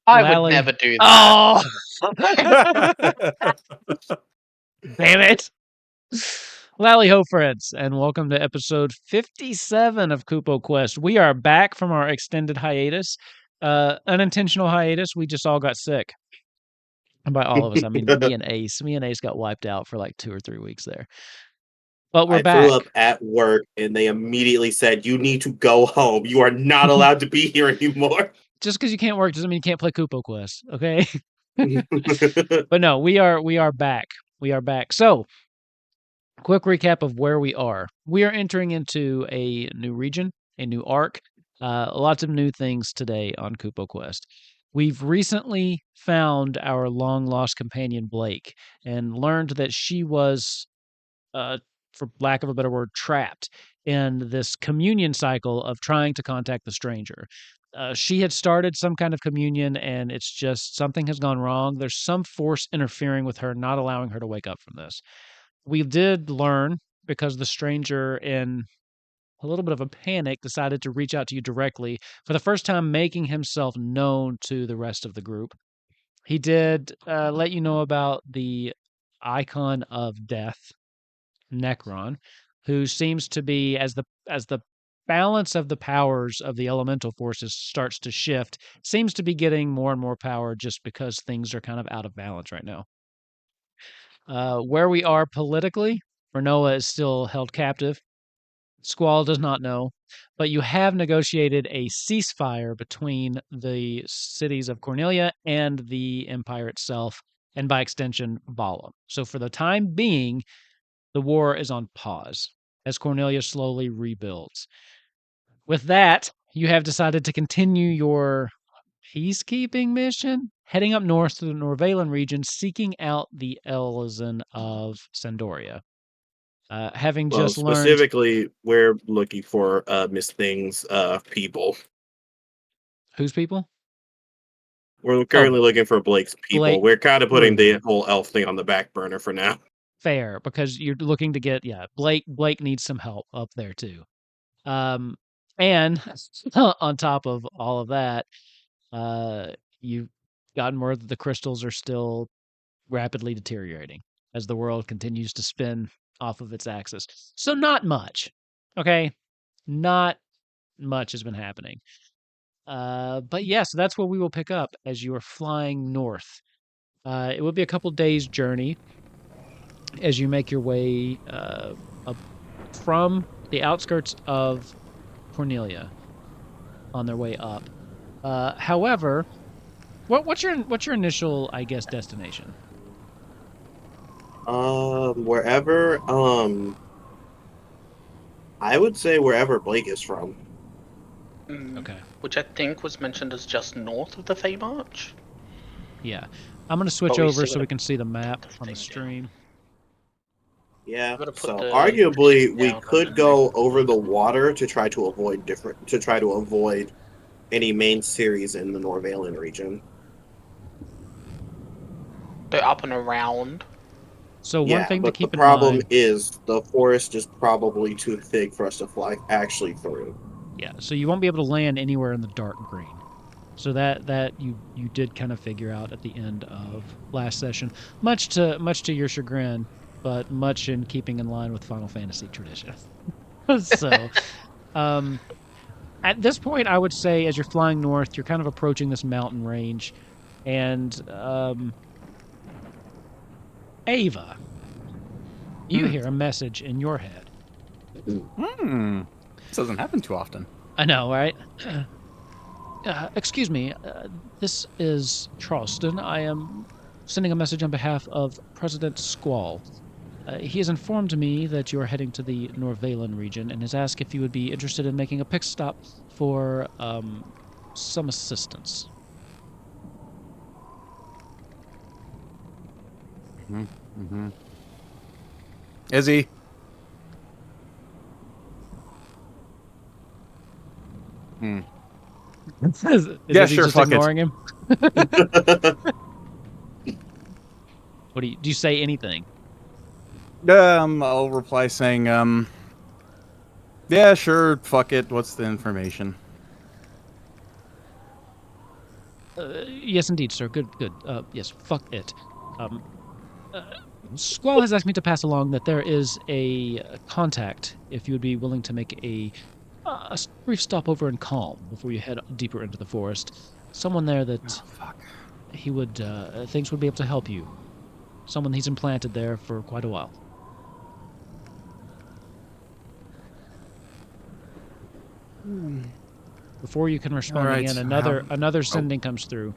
I would never do that. Oh! Damn it! Lally ho, friends, and welcome to episode 57 of Kupo Quest. We are back from our extended hiatus, unintentional hiatus. We just all got sick. And by all of us, I mean me and Ace. Me and Ace got wiped out for like 2 or 3 weeks there. But we're I back. threw up at work, and they immediately said, "You need to go home. You are not allowed to be here anymore." Just because you can't work doesn't mean you can't play Kupo Quest, okay? But no, we are back. We are back. So, quick recap of where we are. We are entering into a new region, a new arc. Lots of new things today on Kupo Quest. We've recently found our long lost companion Blake and learned that she was, for lack of a better word, trapped in this communion cycle of trying to contact the stranger. She had started some kind of communion, and it's just something has gone wrong. There's some force interfering with her, not allowing her to wake up from this. We did learn because the stranger, in a little bit of a panic, decided to reach out to you directly, for the first time making himself known to the rest of the group. He did let you know about the icon of death, Necron, who seems to be, as the balance of the powers of the elemental forces starts to shift, seems to be getting more and more power just because things are kind of out of balance right now. Where we are politically, Renoa is still held captive. Squall does not know, but you have negotiated a ceasefire between the cities of Cornelia and the Empire itself, and by extension, Balamb. So for the time being, the war is on pause as Cornelia slowly rebuilds. With that, you have decided to continue your peacekeeping mission, heading up north to the Norvallen region, seeking out the Elzen of Sandoria. Having Well, just learned... specifically, we're looking for Miss Thing's people. Whose people? We're currently looking for Blake's people. We're kind of putting the whole elf thing on the back burner for now. Fair, because you're looking to get, Blake needs some help up there too. And on top of all of that, you've gotten word that the crystals are still rapidly deteriorating as the world continues to spin off of its axis. So not much, okay? Not much has been happening. But yes, that's where we will pick up as you are flying north. It will be a couple days' journey as you make your way up from the outskirts of Cornelia on their way up. However, what's your initial, I guess, destination? Wherever, I would say wherever Blake is from. Okay. Which I think was mentioned as just north of the Feymarch. Yeah. I'm going to switch over so we can see the map on the stream. Yeah, so arguably we could go over the water to try to avoid any main series in the Norvallen region. They're up and around. So one thing to keep in mind... the problem mind is the forest is probably too thick for us to fly actually through. Yeah, so you won't be able to land anywhere in the dark green. So that you did kind of figure out at the end of last session, much to your chagrin, but much in keeping in line with Final Fantasy tradition. So, at this point, I would say as you're flying north, you're kind of approaching this mountain range, and Ava, you hear a message in your head. This doesn't happen too often. I know, right? Excuse me, this is Charleston. I am sending a message on behalf of President Squall. He has informed me that you are heading to the Norvallen region and has asked if you would be interested in making a pit stop for some assistance. Is he? Yeah, sure. Just ignoring him. What do you say anything? I'll reply saying, yeah, sure, fuck it. What's the information? Yes, indeed, sir. Good. Yes, fuck it. Squall has asked me to pass along that there is a contact, if you would be willing to make a brief stop over in Calm before you head deeper into the forest. Someone there that he would thinks would be able to help you. Someone he's implanted there for quite a while. Before you can respond again, another sending comes through.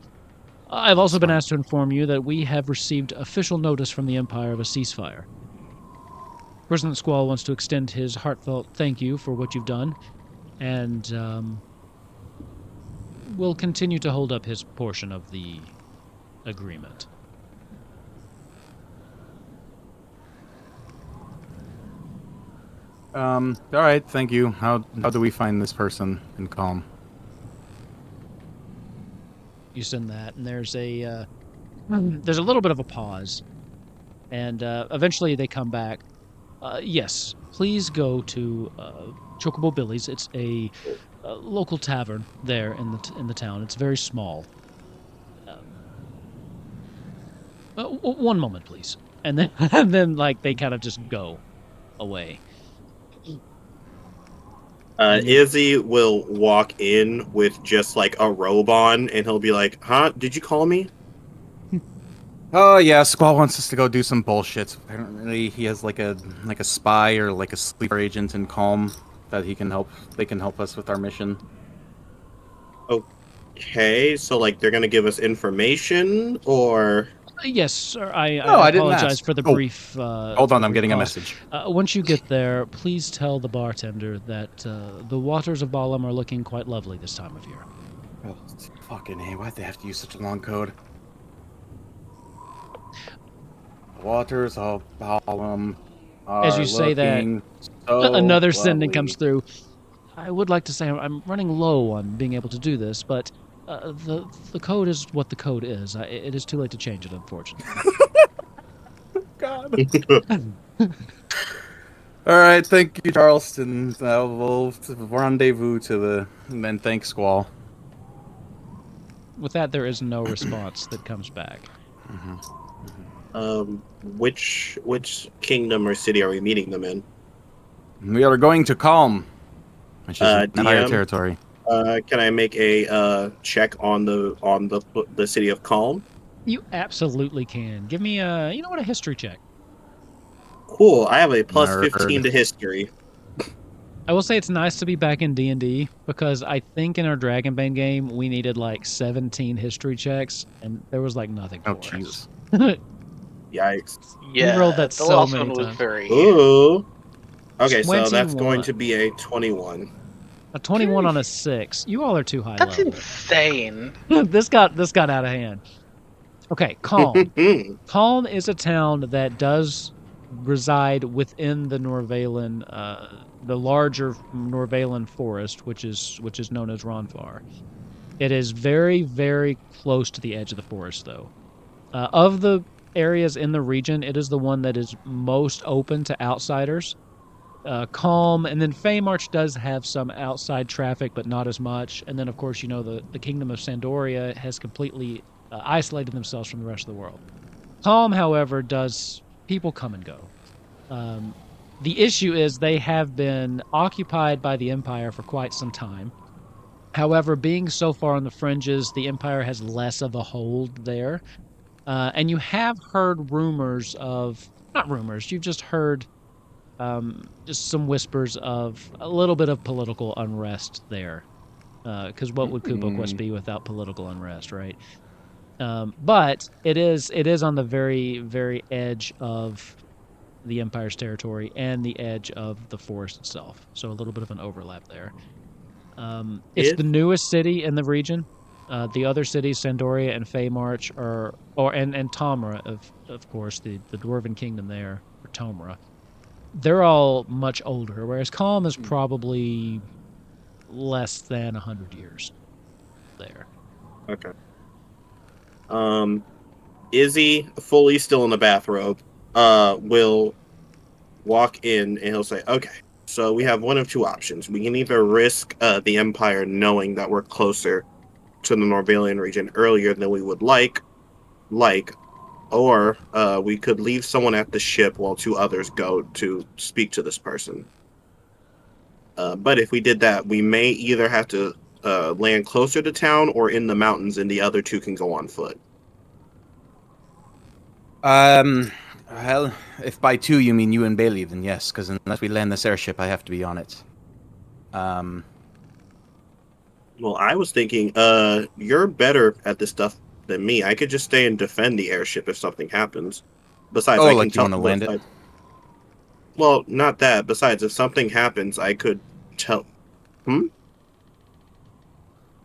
I've also been asked to inform you that we have received official notice from the Empire of a ceasefire. President Squall wants to extend his heartfelt thank you for what you've done, and will continue to hold up his portion of the agreement. All right, thank you. How do we find this person in Calm? You send that, and there's a little bit of a pause, and eventually they come back. Yes, please go to Chocobo Billy's. It's a local tavern there in the town. It's very small. One moment, please, and then like they kind of just go away. Izzy will walk in with just like a robe on, and he'll be like, "Huh? Did you call me?" Oh yeah, Squall wants us to go do some bullshit. Apparently, he has like a spy or like a sleeper agent in Calm that he can help. They can help us with our mission. Okay, so like they're gonna give us information, or Yes, sir. I didn't apologize ask. for the brief. Hold on, I'm getting a message. Once you get there, please tell the bartender that the waters of Balamb are looking quite lovely this time of year. Oh, fucking A, why'd they have to use such a long code? Waters of Balamb are As you say that, another sending comes through. I would like to say I'm running low on being able to do this, but the code is what the code is. It is too late to change it, unfortunately. God. All right, thank you, Charleston. We'll rendezvous and then thanks, Squall. With that, there is no response that comes back. Which kingdom or city are we meeting them in? We are going to Calm, which is Empire territory. Can I make a check on the city of Calm? You absolutely can. Give me a history check. Cool. I have a plus 15 to history. I will say it's nice to be back in D&D because I think in our Dragonbane game we needed like 17 history checks and there was like nothing for Jesus. Yikes. Yeah, we rolled that the so last many one was times. very... Ooh. Okay, 21. so that's going to be a 21. A 21 on a 6. You all are too high That's level. insane. This got out of hand. Okay, Calm. Calm is a town that does reside within the Norvallen, the larger Norvallen forest, which is known as Ronfar. It is very, very close to the edge of the forest, though. Of the areas in the region, it is the one that is most open to outsiders. Calm, and then Feymarch does have some outside traffic, but not as much. And then, of course, the Kingdom of Sandoria has completely isolated themselves from the rest of the world. Calm, however, does people come and go. The issue is they have been occupied by the Empire for quite some time. However, being so far on the fringes, the Empire has less of a hold there. And you have heard rumors of... Not rumors, you've just heard... just some whispers of a little bit of political unrest there. Because what would Kupo Quest be without political unrest, right? But it is on the very, very edge of the Empire's territory and the edge of the forest itself. So a little bit of an overlap there. It's the newest city in the region. The other cities, Sandoria and Feymarch, and Tomra, of course, the Dwarven Kingdom there, or Tomra. They're all much older, whereas Calm is probably less than 100 years there. Okay. Izzy, fully still in the bathrobe, will walk in and he'll say, okay, so we have one of two options. We can either risk the Empire knowing that we're closer to the Norvallen region earlier than we would like, or we could leave someone at the ship while 2 others go to speak to this person. But if we did that, we may either have to land closer to town or in the mountains, and the other 2 can go on foot. Well, if by 2 you mean you and Bailey, then yes, because unless we land this airship, I have to be on it. Well, I was thinking, you're better at this stuff than me. I could just stay and defend the airship if something happens. Besides, I can you want to land it? Well, not that. Besides, if something happens, I could tell.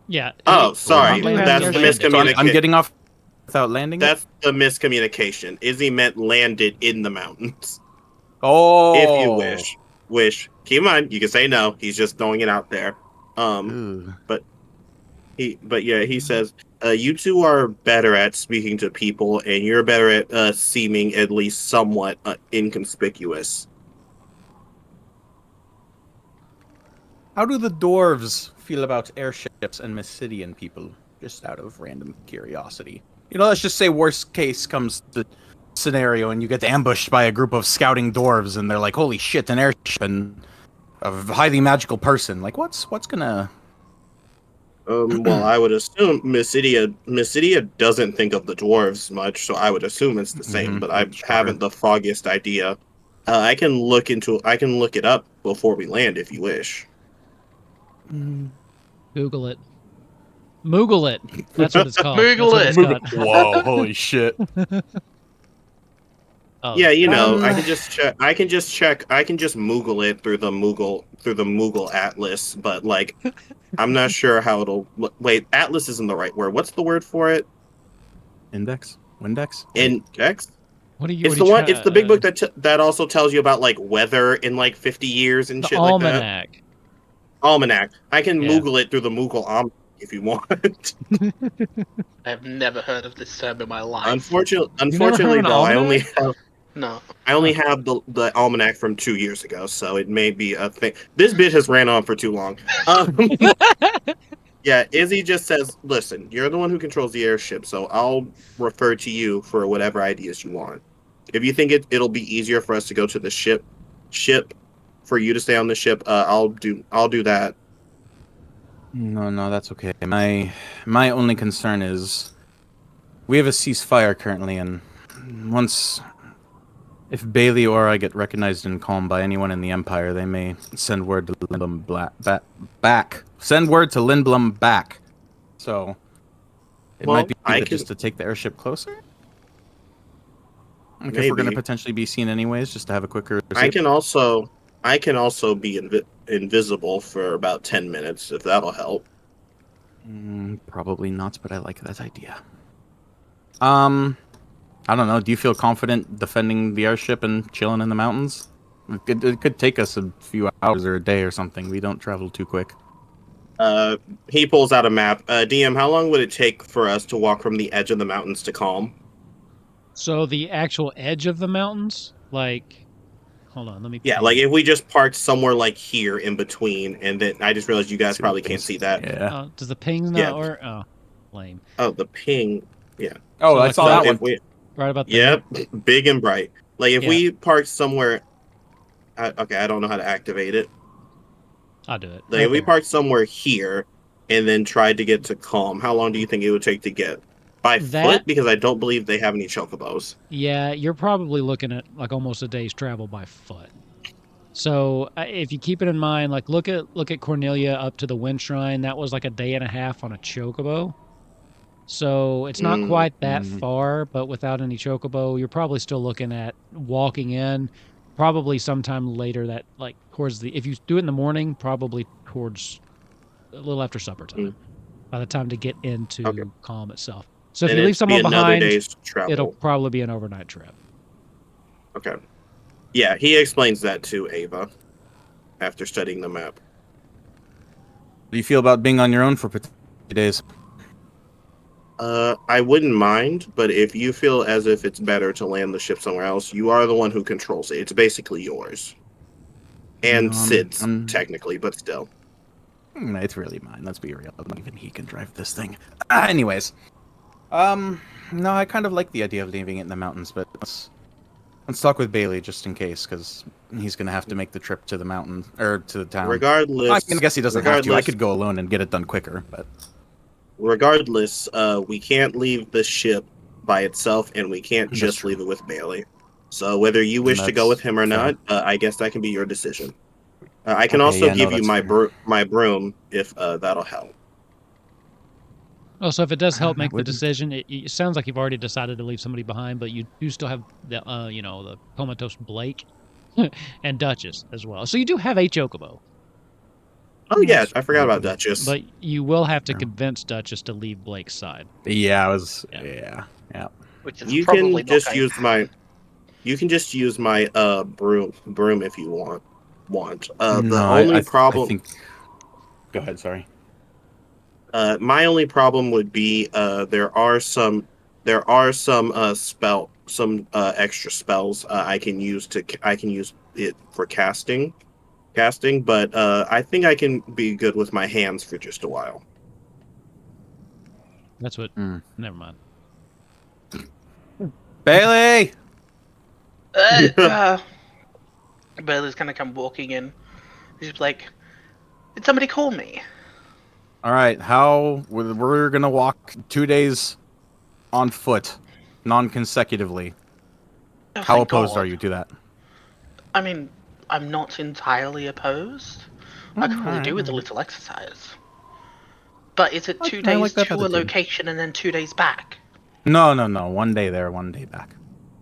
Yeah. Oh, sorry. That's the miscommunication. I'm getting off without landing. That's the miscommunication. Izzy meant landed in the mountains. Oh. If you wish. Keep in mind, you can say no. He's just throwing it out there. But he says, you 2 are better at speaking to people, and you're better at seeming at least somewhat inconspicuous. How do the dwarves feel about airships and Mysidian people? Just out of random curiosity. Let's just say worst case comes to scenario and you get ambushed by a group of scouting dwarves and they're like, holy shit, an airship and a highly magical person. Like, what's gonna... Well, I would assume Mysidia doesn't think of the dwarves much, so I would assume it's the same, but I haven't the foggiest idea. I can look it up before we land if you wish. Google it. Moogle it. That's what it's called. Moogle it. Whoa, holy shit. Oh. Yeah, I can just check. I can just Moogle it through the Moogle Atlas, but like, I'm not sure how it'll. Wait, Atlas isn't the right word. What's the word for it? Index. Windex. Index. What are you? It's It's the big book that also tells you about like weather in like 50 years and shit Almanac. like that. Almanac. I can Moogle it through the Moogle Almanac if you want. I have never heard of this term in my life. Unfortunately, though, I only have. No. I only have the almanac from 2 years ago, so it may be a thing. This bit has ran on for too long. Yeah, Izzy just says, listen, you're the one who controls the airship, so I'll refer to you for whatever ideas you want. If you think it'll be easier for us to go to the ship for you to stay on the ship, I'll do that. No, that's okay. My only concern is we have a ceasefire currently, and if Bailey or I get recognized in Calm by anyone in the Empire, they may send word to Lindblom back. Send word to Lindblom back. So it might be just to take the airship closer. Like if we're going to potentially be seen anyways, just to have a quicker. I can also be invisible for about 10 minutes if that'll help. Probably not, but I like that idea. I don't know. Do you feel confident defending the airship and chilling in the mountains? It could take us a few hours or a day or something. We don't travel too quick. He pulls out a map. DM, how long would it take for us to walk from the edge of the mountains to Calm? So the actual edge of the mountains? Like, hold on, let me... Yeah, like if we just parked somewhere like here in between, and then I just realized you guys probably can't see that. Yeah. Does the ping not work? Oh, lame. Oh, the ping. Yeah. Oh, I saw that one. Right about there. Yep, big and bright. Like if we parked somewhere... okay, I don't know how to activate it. I'll do it. Like if we parked somewhere here and then tried to get to Calm, how long do you think it would take to get? By foot? Because I don't believe they have any chocobos. Yeah, you're probably looking at like almost a day's travel by foot. So if you keep it in mind, like look at Cornelia up to the Wind Shrine. That was like a day and a half on a chocobo. So it's not quite that far, but without any chocobo, you're probably still looking at walking in probably sometime later that like towards the, if you do it in the morning, probably towards a little after supper time by the time to get into Calm itself. So if you leave someone behind, it'll probably be an overnight trip. Okay. Yeah, he explains that to Ava after studying the map. How do you feel about being on your own for 2 days? I wouldn't mind, but if you feel as if it's better to land the ship somewhere else, you are the one who controls it. It's basically yours. And Sid's, technically, but still. It's really mine. Let's be real. Not even he can drive this thing. Anyways, no, I kind of like the idea of leaving it in the mountains, but let's talk with Bailey just in case, because he's gonna have to make the trip to the mountain or to the town. Regardless, I guess he doesn't have to. I could go alone and get it done quicker, but regardless, we can't leave the ship by itself, and we can't just leave it with Bailey. So whether you wish to go with him or not, I guess that can be your decision. I can also give you my broom if that'll help. Oh, so if it does help make the decision, it sounds like you've already decided to leave somebody behind, but you do still have the the comatose Blake and Duchess as well. So you do have a Chocobo. Oh yeah, I forgot about Duchess. But you will have to convince Duchess to leave Blake's side. Yeah, yeah. Which is You probably can just not use my. You can just use my broom if you want. The only problem. I think... Go ahead. Sorry. My only problem would be there are some extra spells I can use it for casting, but I think I can be good with my hands for just a while. That's what. Never mind. Bailey. Bailey's gonna come walking in. He's like, "Did somebody call me?" All right, how we're gonna walk 2 days on foot, non-consecutively. Oh, How thank opposed God. are you to that? I mean, I'm not entirely opposed. I could probably do with a little exercise. But is it 2 days to a location and then 2 days back? No. 1 day there, 1 day back.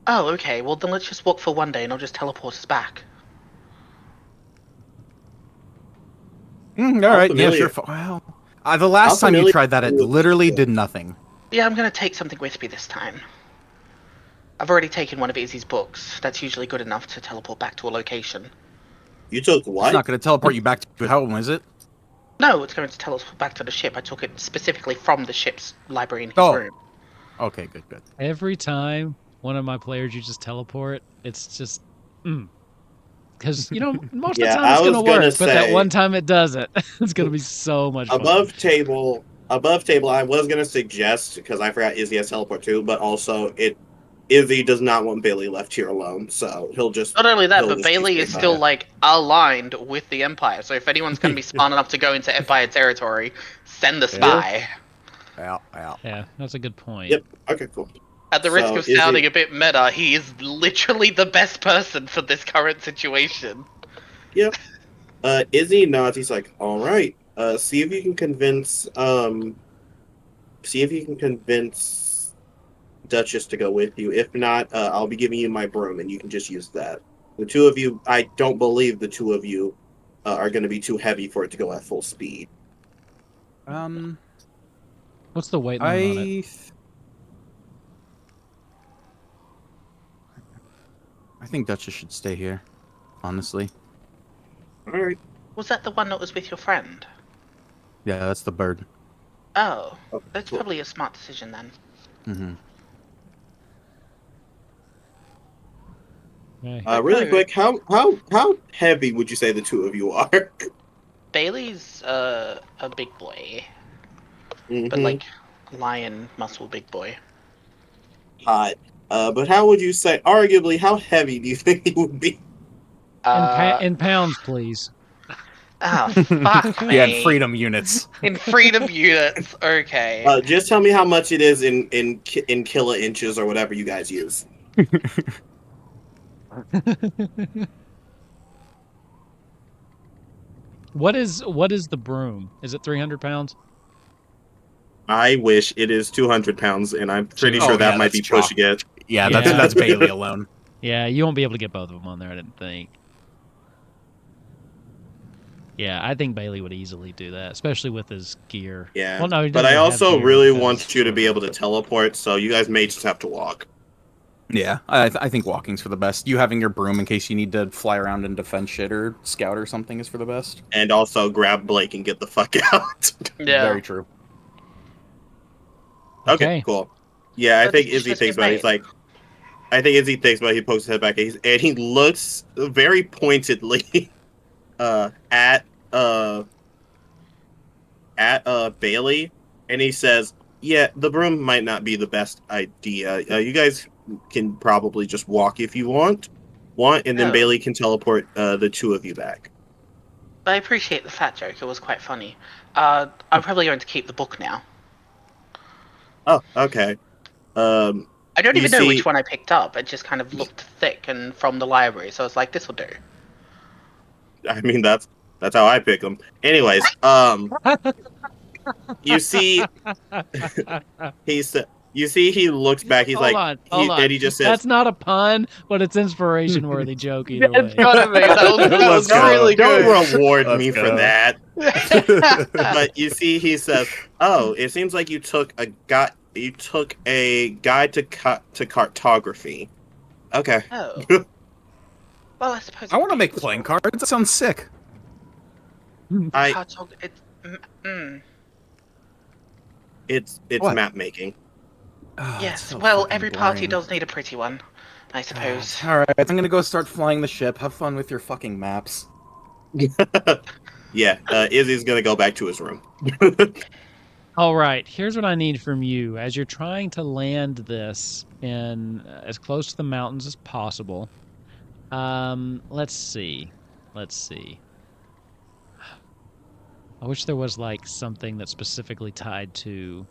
Oh, okay. Well, then let's just walk for 1 day and I'll just teleport us back. All right, yeah, sure. Well, the last time you tried that, it literally did nothing. Yeah, I'm gonna take something with me this time. I've already taken one of Izzy's books. That's usually good enough to teleport back to a location. You took what? It's not going to teleport you back to home, is it? No, it's going to teleport back to the ship. I took it specifically from the ship's library in his room. Okay, good. Every time one of my players uses teleport, it's just... Because, most of the time it's going to work, but that one time it doesn't. It's going to be so much fun. Above table, I was going to suggest, because I forgot Izzy has teleport too, but also Izzy does not want Bailey left here alone, so he'll just... Not only that, but Bailey is still, aligned with the Empire, so if anyone's going to be smart enough to go into Empire territory, send the spy. Yeah, that's a good point. Yep, okay, cool. At the risk of sounding a bit meta, he is literally the best person for this current situation. Yep. Izzy nods. He's like, "All right. See if you can convince. Duchess to go with you. If not, I'll be giving you my broom, and you can just use that. The two of you. I don't believe the two of you are going to be too heavy for it to go at full speed. What's the weight limit on it? I think Duchess should stay here, honestly. All right. Was that the one that was with your friend? Yeah, that's the bird. Oh, that's probably a smart decision then. Really quick, how heavy would you say the two of you are? Bailey's a big boy, but lion muscle big boy. Hot. But how would you say, arguably, how heavy do you think he would be? In pounds, please. Oh, fuck me. Yeah, in freedom units. In freedom units, okay. Just tell me how much it is in kilo inches or whatever you guys use. What is the broom? Is it 300 pounds? I wish it is 200 pounds, and I'm pretty sure that might be pushing it. Yeah, that's Bailey alone. Yeah, you won't be able to get both of them on there, I didn't think. Yeah, I think Bailey would easily do that, especially with his gear. Yeah, well, no, but I also really want you to be able to teleport, so you guys may just have to walk. Yeah, I think walking's for the best. You having your broom in case you need to fly around and defend shit or scout or something is for the best. And also grab Blake and get the fuck out. Yeah. Very true. Okay, cool. Yeah, I think Izzy thinks about it. He's like, he pokes his head back, and he looks very pointedly at at Bailey, and he says, "Yeah, the broom might not be the best idea. You guys can probably just walk if you want, and then Bailey can teleport the two of you back." I appreciate the fat joke. It was quite funny. I'm probably going to keep the book now. Oh, okay. I don't you even know see- which one I picked up. It just kind of looked thick and from the library, so I was like, "This will do." I mean, that's how I pick them. Anyways, you see, he looks back. He's Hold like, on. and he just says, That's not a pun, but it's inspiration worthy joke either way. gotta be. That was really good. Don't reward me go. for that. But you see, he says, "Oh, it seems like you took a guide to cartography." Okay. Oh. Well, I suppose. I want to make playing cards. That sounds sick. It's What? map making. Oh, Yes. so Well, fucking every party boring. does need a pretty one, I suppose. All right, I'm gonna go start flying the ship. Have fun with your fucking maps. Yeah, Izzy's gonna go back to his room. All right, here's what I need from you. As you're trying to land this in as close to the mountains as possible, let's see. I wish there was like something that's specifically tied to,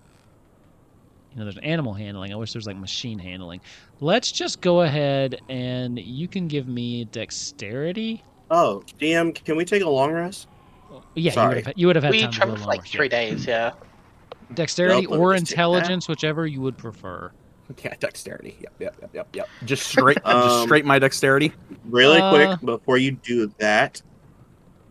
there's animal handling. I wish there's like machine handling. Let's just go ahead and you can give me dexterity. Oh, DM, can we take a long rest? Yeah, Sorry. you would have had We time to go traveled for longer. like 3 days. Yeah. Dexterity Nope, let me or just take intelligence, whichever you would prefer. Yeah, dexterity. Yep. Just straight my dexterity. Really quick before you do that.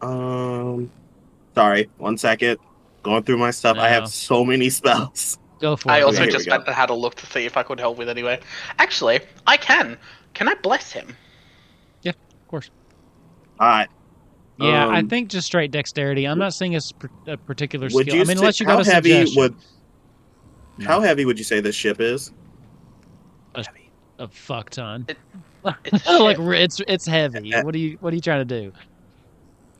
Sorry, 1 second. Going through my stuff. No. I have so many spells. Go for I it. also here just we go. had a look to see if I could help with anyway. Actually, I can. Can I bless him? Yeah, of course. All right. Yeah, I think just straight dexterity. I'm not saying it's a particular skill. I mean, say- unless you got a how heavy suggestion. How heavy would you say this ship is? A fuck ton. It's a Like ship. it's heavy. What are you trying to do?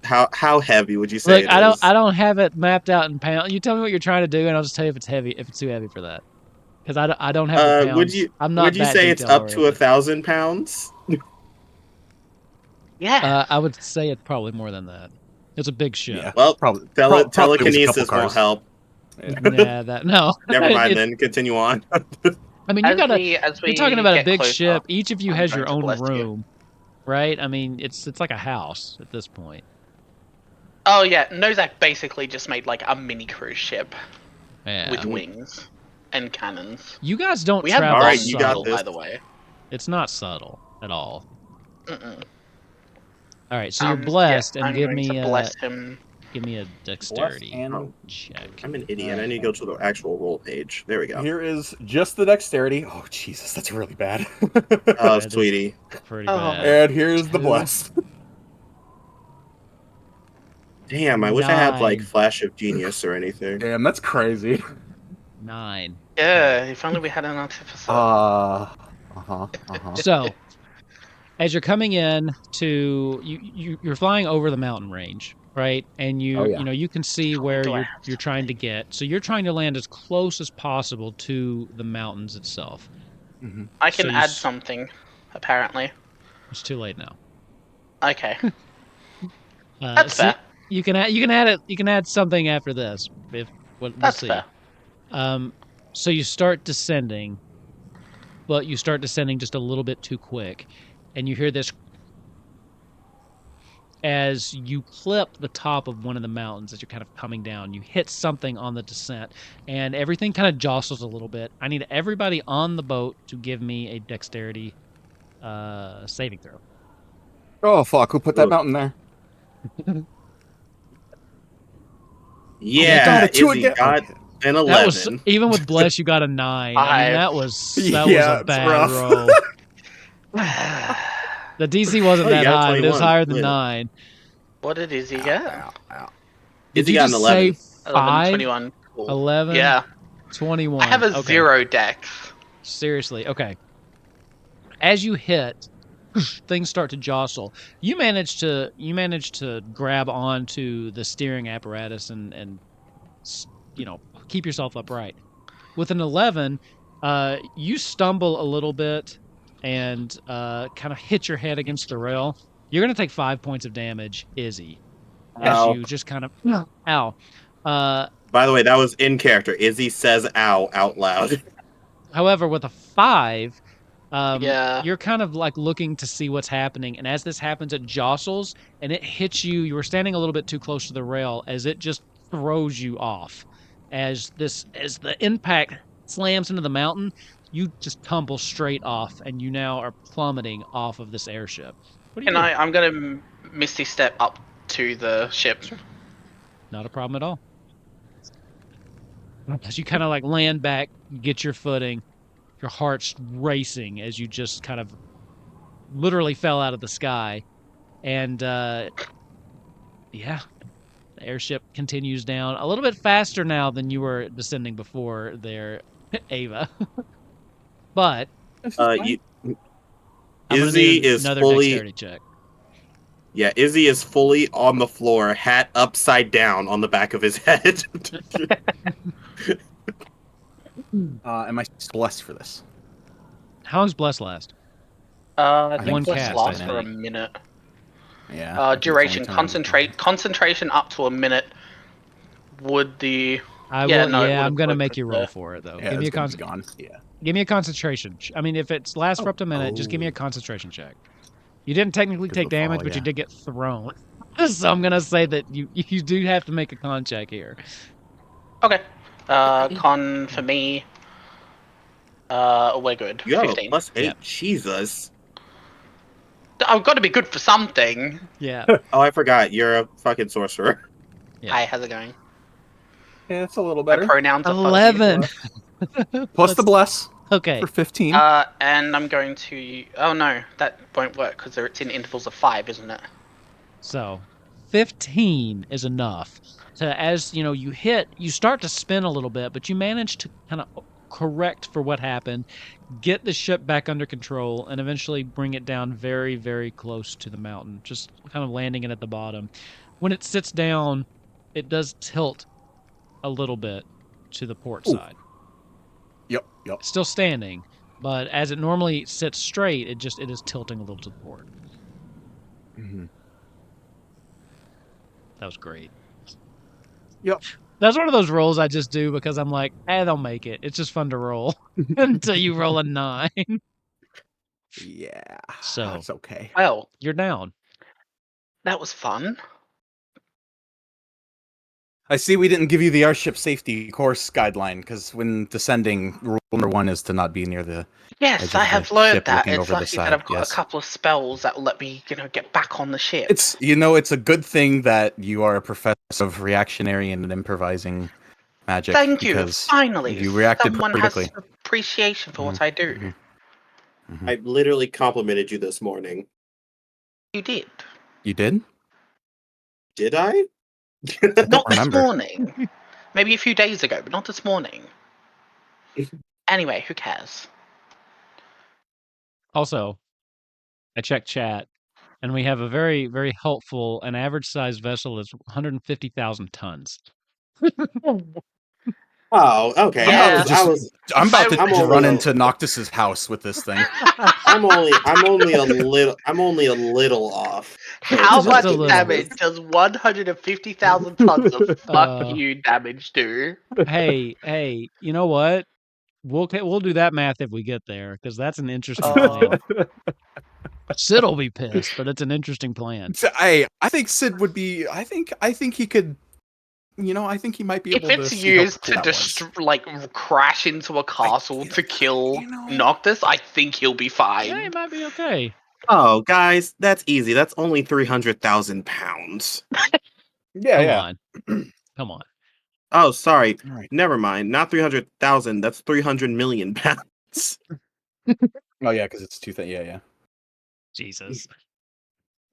How heavy would you say Look, it I is? don't have it mapped out in pounds. You tell me what you're trying to do, and I'll just tell you if it's heavy, if it's too heavy for that. Because I don't have the pounds. I'm not. Would you that say it's up to detail-oriented. 1,000 pounds? Yeah. I would say it's probably more than that. It's a big ship. Yeah. Well, Probably was a telekinesis couple won't cars. help. Yeah, no. Never mind It- then. Continue on. I mean, as gotta. we You're talking about a get big closer, ship. Each of you I'm has going your to own bless you. room, right? I mean, it's like a house at this point. Oh yeah, Nozak basically just made like a mini cruise ship Yeah. with wings and cannons. You guys don't We have travel Alright, bombs you got subtle, this. by the way. It's not subtle at all. Mm-mm. All right, so you're blessed, yeah, and give I'm going me to bless him. give me a dexterity and check. I'm an idiot. I need to go to the actual roll page. There we go. here is just the dexterity. Oh Jesus, that's really bad. Oh, That is sweetie. Oh. Pretty bad. And here's the Two. bless. Damn, I wish I had like 9. flash of genius or anything. Damn, that's crazy. 9. Yeah, if only we had an artificer. So, as you're coming in to you're flying over the mountain range, right? And Oh, yeah. you can see where Do I you're have you're trying to get. So you're trying to land as close as possible to the mountains itself. I can so you add s- something, apparently. It's too late now. Okay. That's See, fair. you can add something after this. We'll That's see. fair. So you start descending, but you start descending just a little bit too quick, and you hear this as you clip the top of one of the mountains as you're kind of coming down. You hit something on the descent, and everything kind of jostles a little bit. I need everybody on the boat to give me a dexterity saving throw. Oh fuck! Who put that mountain there? Yeah, got a 2 Izzy again. got an 11. That was even with bless, you got a 9. I mean, that was Yeah, a it's bad rough. roll. The DC wasn't Oh, you that got a high, but it was 21. higher than Wait. 9. What did Izzy get? Did Izzy you got an just 11. say 11, 5, 21. Cool. 11, Yeah. 21? I have a Okay. 0 dex. Seriously, okay. As you hit, things start to jostle. You manage to grab onto the steering apparatus and keep yourself upright. With an 11, you stumble a little bit and kind of hit your head against the rail. You're going to take 5 points of damage, Izzy, as you just kind of ow. By the way, that was in character. Izzy says "ow" out loud. However, with a 5, Yeah. you're kind of like looking to see what's happening, and as this happens, it jostles and it hits you. You were standing a little bit too close to the rail as it just throws you off. As the impact slams into the mountain, you just tumble straight off, and you now are plummeting off of this airship. What do you do? I'm gonna Misty Step up to the ship. Sure. Not a problem at all. As you kind of like land back, get your footing, your heart's racing as you just kind of literally fell out of the sky. And yeah, the airship continues down a little bit faster now than you were descending before there, Ava. But Izzy is another fully dexterity check. Yeah, Izzy is fully on the floor, hat upside down on the back of his head. Am I blessed for this? How long's bless last? I think One let's cast, last I for a think. minute. Yeah. Duration, concentration up to a minute. Would the I'm gonna make you roll for it though. Yeah, Give me a gone. Yeah. Give me a concentration. I mean, if it's lasts for up to a minute, just give me a concentration check. You didn't technically take damage, but you did get thrown. So I'm gonna say that you do have to make a con check here. Okay. Con for me. We're good. You have 15. a +8. Yep. Jesus. I've got to be good for something. Yeah. Oh, I forgot. You're a fucking sorcerer. Yeah. Hi, how's it going? Yeah, it's a little My better. pronouns are 11. Plus the bless. Okay. For 15. And I'm going to. Oh no, that won't work because it's in intervals of 5, isn't it? So 15 is enough to, as you know, you start to spin a little bit, but you manage to kind of correct for what happened, get the ship back under control, and eventually bring it down very, very close to the mountain, just kind of landing it at the bottom. When it sits down, it does tilt a little bit to the port side. Yep. It's still standing, but as it normally sits straight, it is tilting a little to the port. Mm-hmm. That was great. Yep. That's one of those rolls I just do because I'm like, they'll make it. It's just fun to roll until you roll a 9. Yeah. So that's okay. Well, you're down. That was fun. I see we didn't give you the airship safety course guideline because when descending, rule number 1 is to not be near the. Yes, I have learned that. It's lucky that I've got a couple of spells that will let me, get back on the ship. It's a good thing that you are a professor of reactionary and improvising magic. Thank you. Finally, you reacted someone pretty has quickly. appreciation for what I do. Mm-hmm. I literally complimented you this morning. You did. You did? Did I? Not this morning. Maybe a few days ago, but not this morning. Anyway, who cares? Also, I checked chat, and we have a very, very helpful, an average-sized vessel is 150,000 tons. Oh, okay. Yeah. I'm about to run into Noctis's house with this thing. I'm only a little off. How much damage does 150,000 tons of fuck you damage do? Hey, you know what? We'll do that math if we get there, because that's an interesting plan. Sid will be pissed, but it's an interesting plan. I think Sid would be. I think he could. I think he might be able to. If it's used to crash into a castle to kill Noctis, I think he'll be fine. Yeah, he might be okay. Oh, guys, that's easy. That's only 300,000 pounds. Come on. Oh, sorry. Right. Never mind. Not 300,000. That's 300 million pounds. Oh yeah, because it's 2 things. Yeah. Jesus.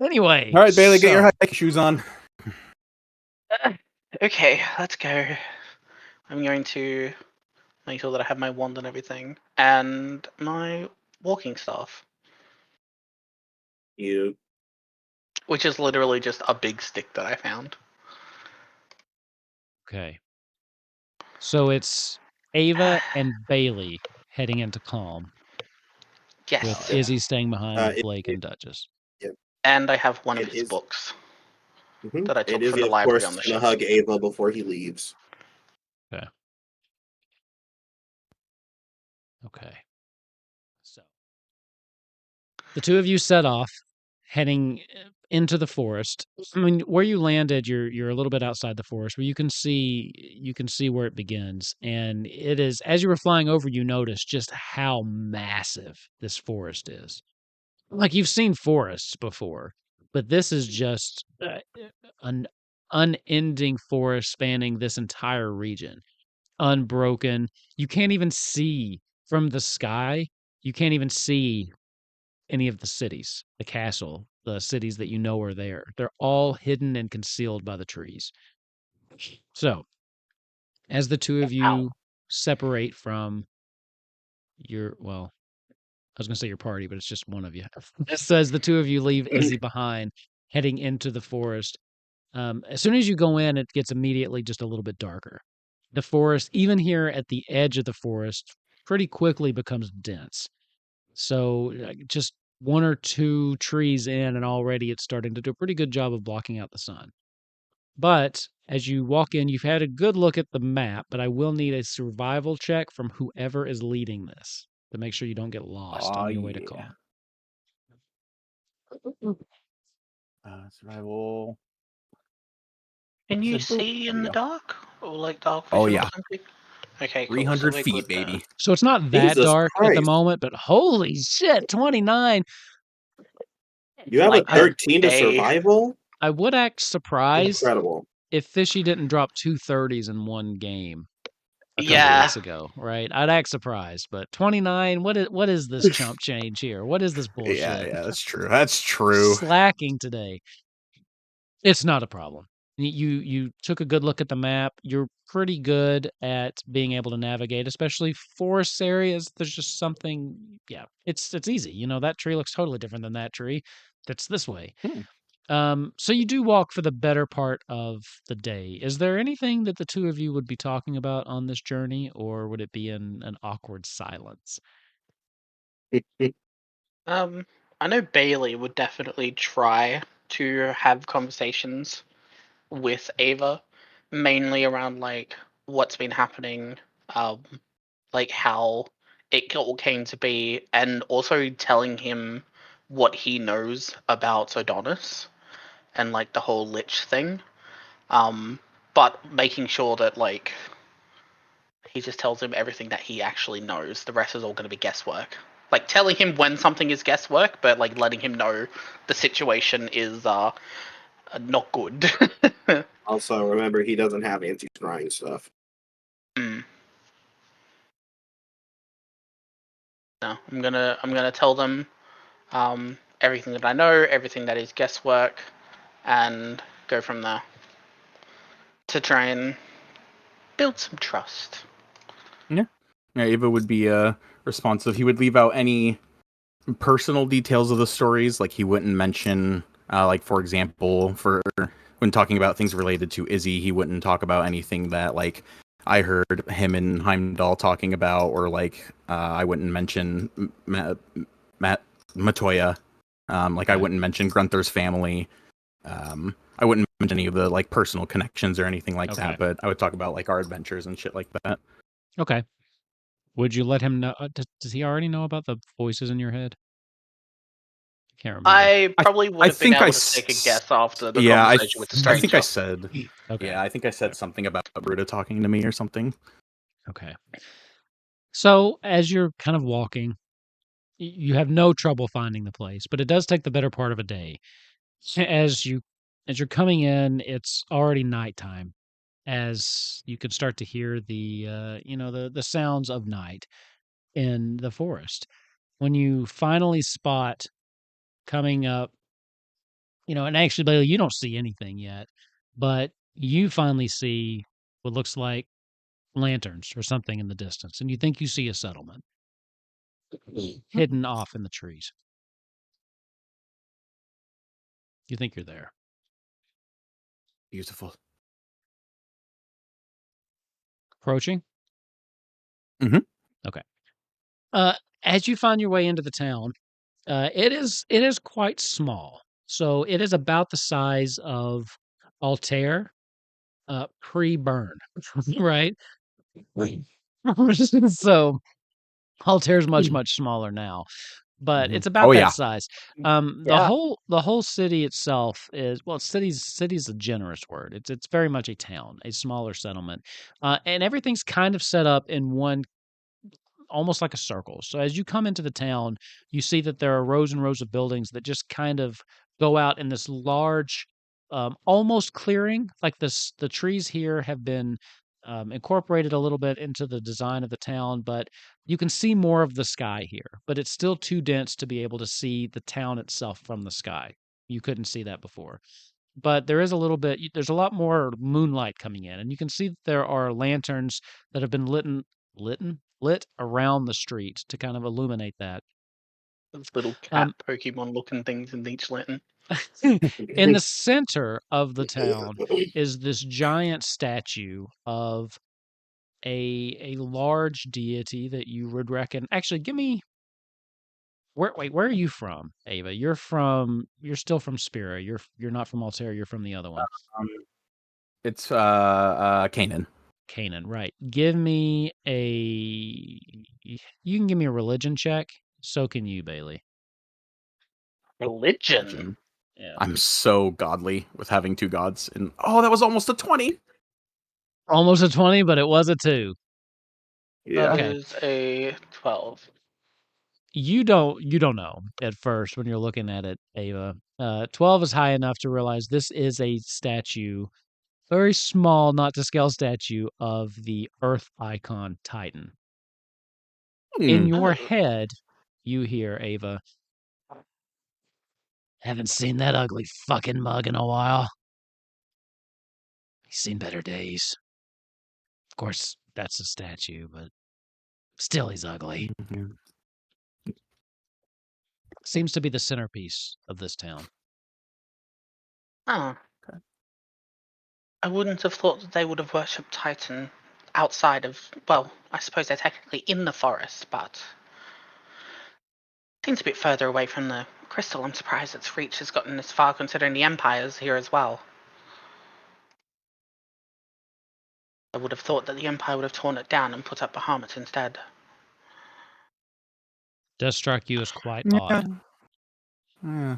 Anyway. All right, Bailey, get your hiking shoes on. Okay, let's go. I'm going to make sure that I have my wand and everything, and my walking staff. Which is literally just a big stick that I found. Okay. So it's Ava and Bailey heading into Calm, with Yes. Izzy staying behind with It- Blake it- and Duchess. And I have one of It his is. books Mhm. that I And took from Izzy, the of library course, on the is gonna ship. hug Ava before he leaves. Okay. Okay. So the two of you set off, heading into the forest. I mean, where you landed, you're a little bit outside the forest, where you can see where it begins, and it is, as you were flying over, you noticed just how massive this forest is. Like, you've seen forests before, but this is just an unending forest spanning this entire region, unbroken. You can't even see from the sky. You can't even see any of the cities, the castle, the cities that you know are there. They're all hidden and concealed by the trees. So, as the two of you separate from well, I was going to say your party, but it's just one of you. So, as the two of you leave Izzy behind, heading into the forest, as soon as you go in, it gets immediately just a little bit darker. The forest, even here at the edge of the forest, pretty quickly becomes dense. So just one or two trees in, and already it's starting to do a pretty good job of blocking out the sun. But as you walk in, you've had a good look at the map, but I will need a survival check from whoever is leading this to make sure you don't get lost on your way to Calm. Survival. Can you Said boop. see There in we the go. dark? Or like dark Oh, vision or yeah. something? Okay, cool. 300 So we're feet, good there. baby. So it's not that Jesus dark at the Christ. moment, but holy shit, 29. You have Like, a 13 to okay. survival? I would act surprised Incredible. if Fishy didn't drop 230s in one game a couple Yeah. weeks ago, right? I'd act surprised, but 29, what is this chump change here? What is this bullshit? Yeah, that's true. That's true. Slacking today. It's not a problem. You took a good look at the map. You're pretty good at being able to navigate, especially forest areas. There's just something, yeah, it's easy. You know, that tree looks totally different than that tree. That's this way. So you do walk for the better part of the day. Is there anything that the two of you would be talking about on this journey, or would it be in an awkward silence? I know Bailey would definitely try to have conversations with Ava, mainly around like what's been happening, like how it all came to be, and also telling him what he knows about Adonis and like the whole Lich thing. But making sure that like he just tells him everything that he actually knows. The rest is all going to be guesswork. Like telling him when something is guesswork, but like letting him know the situation is not good. Also, remember, he doesn't have anti-scrying stuff. No, I'm gonna tell them everything that I know, everything that is guesswork, and go from there to try and build some trust. Yeah, Ava would be responsive. He would leave out any personal details of the stories, like he wouldn't mention, like for example, for when talking about things related to Izzy, he wouldn't talk about anything that like I heard him and Heimdall talking about, or like I wouldn't mention Matoya. Like I wouldn't mention Grunther's family. I wouldn't mention any of the like personal connections or anything like that, but I would talk about like our adventures and shit like that. Okay. Would you let him know? Does he already know about the voices in your head? I can't remember. I probably would have been able to take a guess after the conversation with the stranger. I think I said. Okay. Yeah, I think I said something about Bruta talking to me or something. Okay. So as you're kind of walking, you have no trouble finding the place, but it does take the better part of a day. As you're coming in, it's already nighttime. As you can start to hear the the sounds of night in the forest. When you finally spot coming up, and actually, Bailey, you don't see anything yet, but you finally see what looks like lanterns or something in the distance, and you think you see a settlement hidden off in the trees. You think you're there. Beautiful. Approaching? Mhm. Okay. As you find your way into the town, it is quite small. So it is about the size of Altair, pre-burn, right? So Altair's much, much smaller now, but it's about Oh, that yeah. size. Yeah. The whole city itself is, well, city's a generous word. It's very much a town, a smaller settlement, and everything's kind of set up in one, almost like a circle. So as you come into the town, you see that there are rows and rows of buildings that just kind of go out in this large, almost clearing. Like this, the trees here have been incorporated a little bit into the design of the town, but you can see more of the sky here. But it's still too dense to be able to see the town itself from the sky. You couldn't see that before. But there is a little bit, there's a lot more moonlight coming in, and you can see that there are lanterns that have been lit around the street to kind of illuminate that. Those little cat Um, Pokemon looking things in each lantern. in the center of the town is this giant statue of a large deity that you would reckon. Actually, give me where are you from, Ava? You're still from Spira. You're not from Altair, you're from the other one. Um, it's Canaan. Canaan, right. Give me a you can give me a religion check. So can you, Bailey. Religion. Yeah. I'm so godly with having two gods. And oh, that was almost a 20. Almost a 20, but it was a 2. Yeah. Okay. That is a 12. You don't know at first when you're looking at it, Ava. 12 is high enough to realize this is a statue, very small, not to scale statue of the Earth icon Titan. In your Oh. head, you hear Ava. Haven't seen that ugly fucking mug in a while. He's seen better days. Of course, that's a statue, but still he's ugly. Seems to be the centerpiece of this town. Oh. I wouldn't have thought that they would have worshipped Titan outside of, well, I suppose they're technically in the forest, but seems a bit further away from the crystal. I'm surprised its reach has gotten this far considering the Empire's here as well. I would have thought that the Empire would have torn it down and put up Bahamut instead. Does strike you as quite Yeah. odd, Yeah.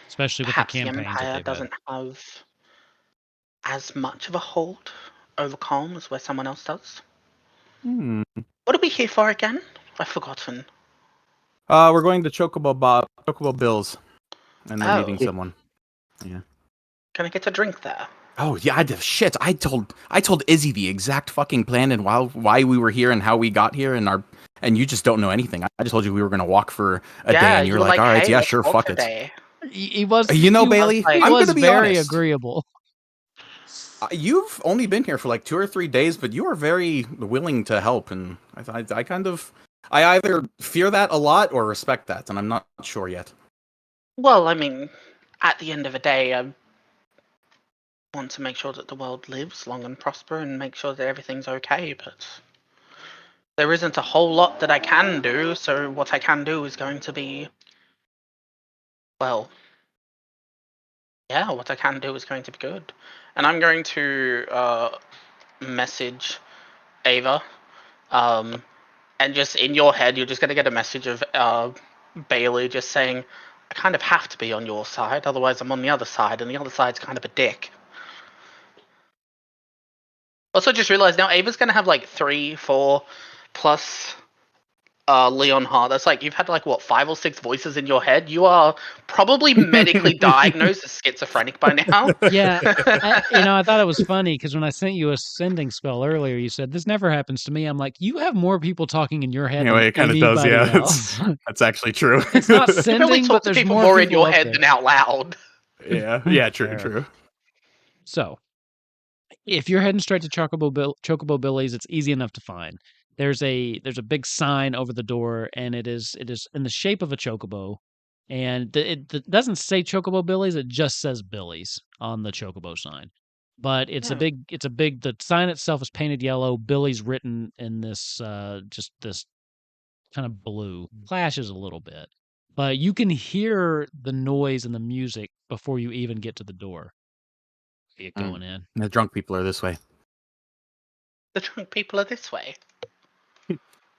especially with the Perhaps the campaigns that Empire they've had. doesn't have as much of a hold over Calm as where someone else does. What are we here for again? I've forgotten. We're going to Chocobo Bills, and we're Oh. meeting someone. Yeah. Can I get a drink there? Oh yeah, shit. I told Izzy the exact fucking plan and why we were here and how we got here and you just don't know anything. I just told you we were gonna walk for a day, and you were like, all right, hey, yeah, let's sure, walk fuck it. today. He was, You know, he Bailey, was, he I'm was gonna be very honest. agreeable. You've only been here for like 2 or 3 days, but you are very willing to help, and I either fear that a lot or respect that, and I'm not sure yet. Well, I mean, at the end of the day, I want to make sure that the world lives long and prosper and make sure that everything's okay, but there isn't a whole lot that I can do, so what I can do is going to be, well, yeah, what I can do is going to be good. And I'm going to message Ava, and just in your head, you're just going to get a message of Bailey just saying, I kind of have to be on your side, otherwise I'm on the other side, and the other side's kind of a dick. Also, just realized now Ava's going to have like 3, 4 plus Leon Hart. That's like, you've had like, what, 5 or 6 voices in your head? You are probably medically diagnosed as schizophrenic by now. Yeah, I thought it was funny because when I sent you a sending spell earlier, you said, this never happens to me. I'm like, you have more people talking in your head Anyway, than it kind of anybody does, yeah. else. That's actually true. It's not You probably sending, talk but to there's people more more in people your up head there. than out loud. Yeah, true, Fair. true. So, if you're heading straight to Chocobo Billy's, it's easy enough to find. There's a big sign over the door, and it is in the shape of a chocobo, and it doesn't say Chocobo Billy's. It just says Billy's on the chocobo sign. But it's a big. The sign itself is painted yellow. Billy's written in this just this kind of blue. Clashes a little bit, but you can hear the noise and the music before you even get to the door. Get going in. The drunk people are this way. The drunk people are this way.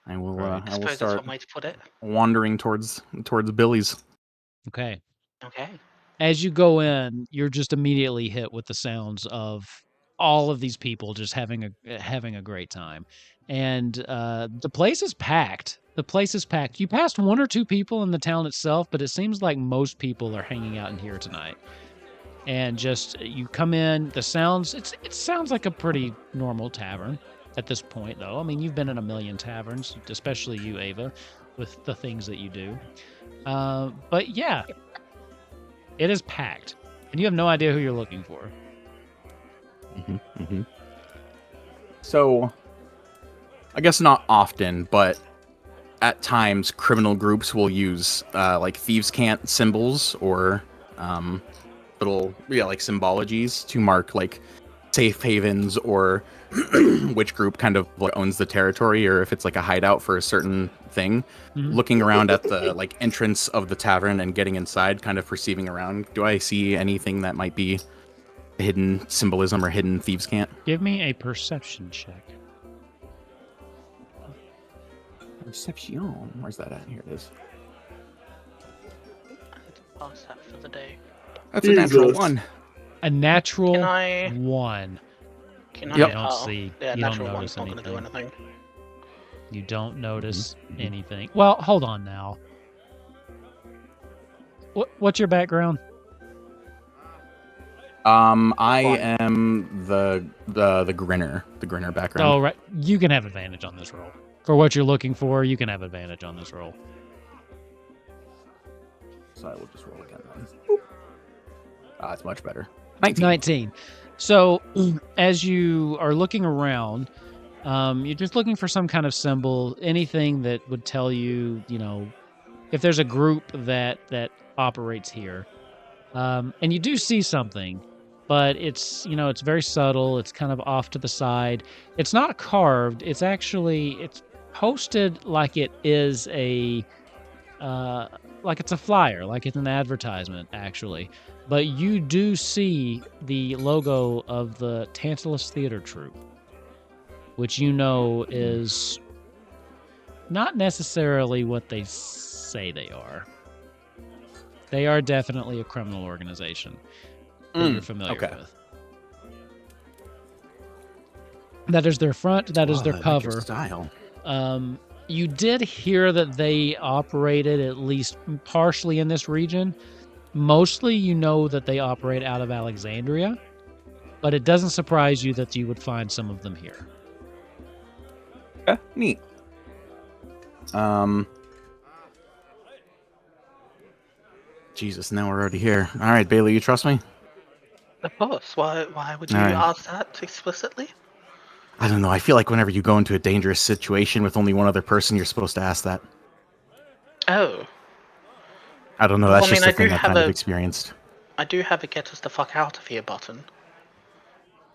I will. Right. I I will suppose that's start one way to put it. wandering towards Billy's. Okay. Okay. As you go in, you're just immediately hit with the sounds of all of these people just having a great time, and the place is packed. The place is packed. You passed one or two people in the town itself, but it seems like most people are hanging out in here tonight. And just you come in, the sounds. It sounds like a pretty normal tavern at this point, though. I mean, you've been in a million taverns, especially you, Ava, with the things that you do. But yeah. It is packed, and you have no idea who you're looking for. So, I guess not often, but at times, criminal groups will use like thieves' cant symbols or little like symbologies to mark like safe havens or which group kind of owns the territory, or if it's like a hideout for a certain thing. Looking around at the like entrance of the tavern and getting inside, kind of perceiving around, do I see anything that might be hidden symbolism or hidden thieves' cant? Give me a perception check. Perception. Where's that at? Here it is. Pass that for the day. That's a natural one. A natural Can I? one. Can You I? don't see. Yeah, You don't natural notice one's not going to do anything. You don't notice anything. Well, hold on now. What's your background? I am the grinner. The grinner background. Oh, right. You can have advantage on this roll. For what you're looking for, you can have advantage on this roll. So I will just roll again then. It's much better. 19. So, as you are looking around, you're just looking for some kind of symbol, anything that would tell you, if there's a group that operates here. And you do see something, but it's very subtle. It's kind of off to the side. It's not carved. It's posted like it is like it's a flyer, like it's an advertisement, actually. But you do see the logo of the Tantalus Theater Troupe, which is not necessarily what they say they are. They are definitely a criminal organization that you're familiar with. That is their front. That is their cover. Style. You did hear that they operated at least partially in this region. Mostly, that they operate out of Alexandria, but it doesn't surprise you that you would find some of them here. Yeah, neat. Jesus, now we're already here. All right, Bailey, you trust me? Of course. Why would you ask that explicitly? I don't know. I feel like whenever you go into a dangerous situation with only one other person, you're supposed to ask that. Oh. I don't know. That's just a thing I've kind of experienced. I do have a get us the fuck out of here button.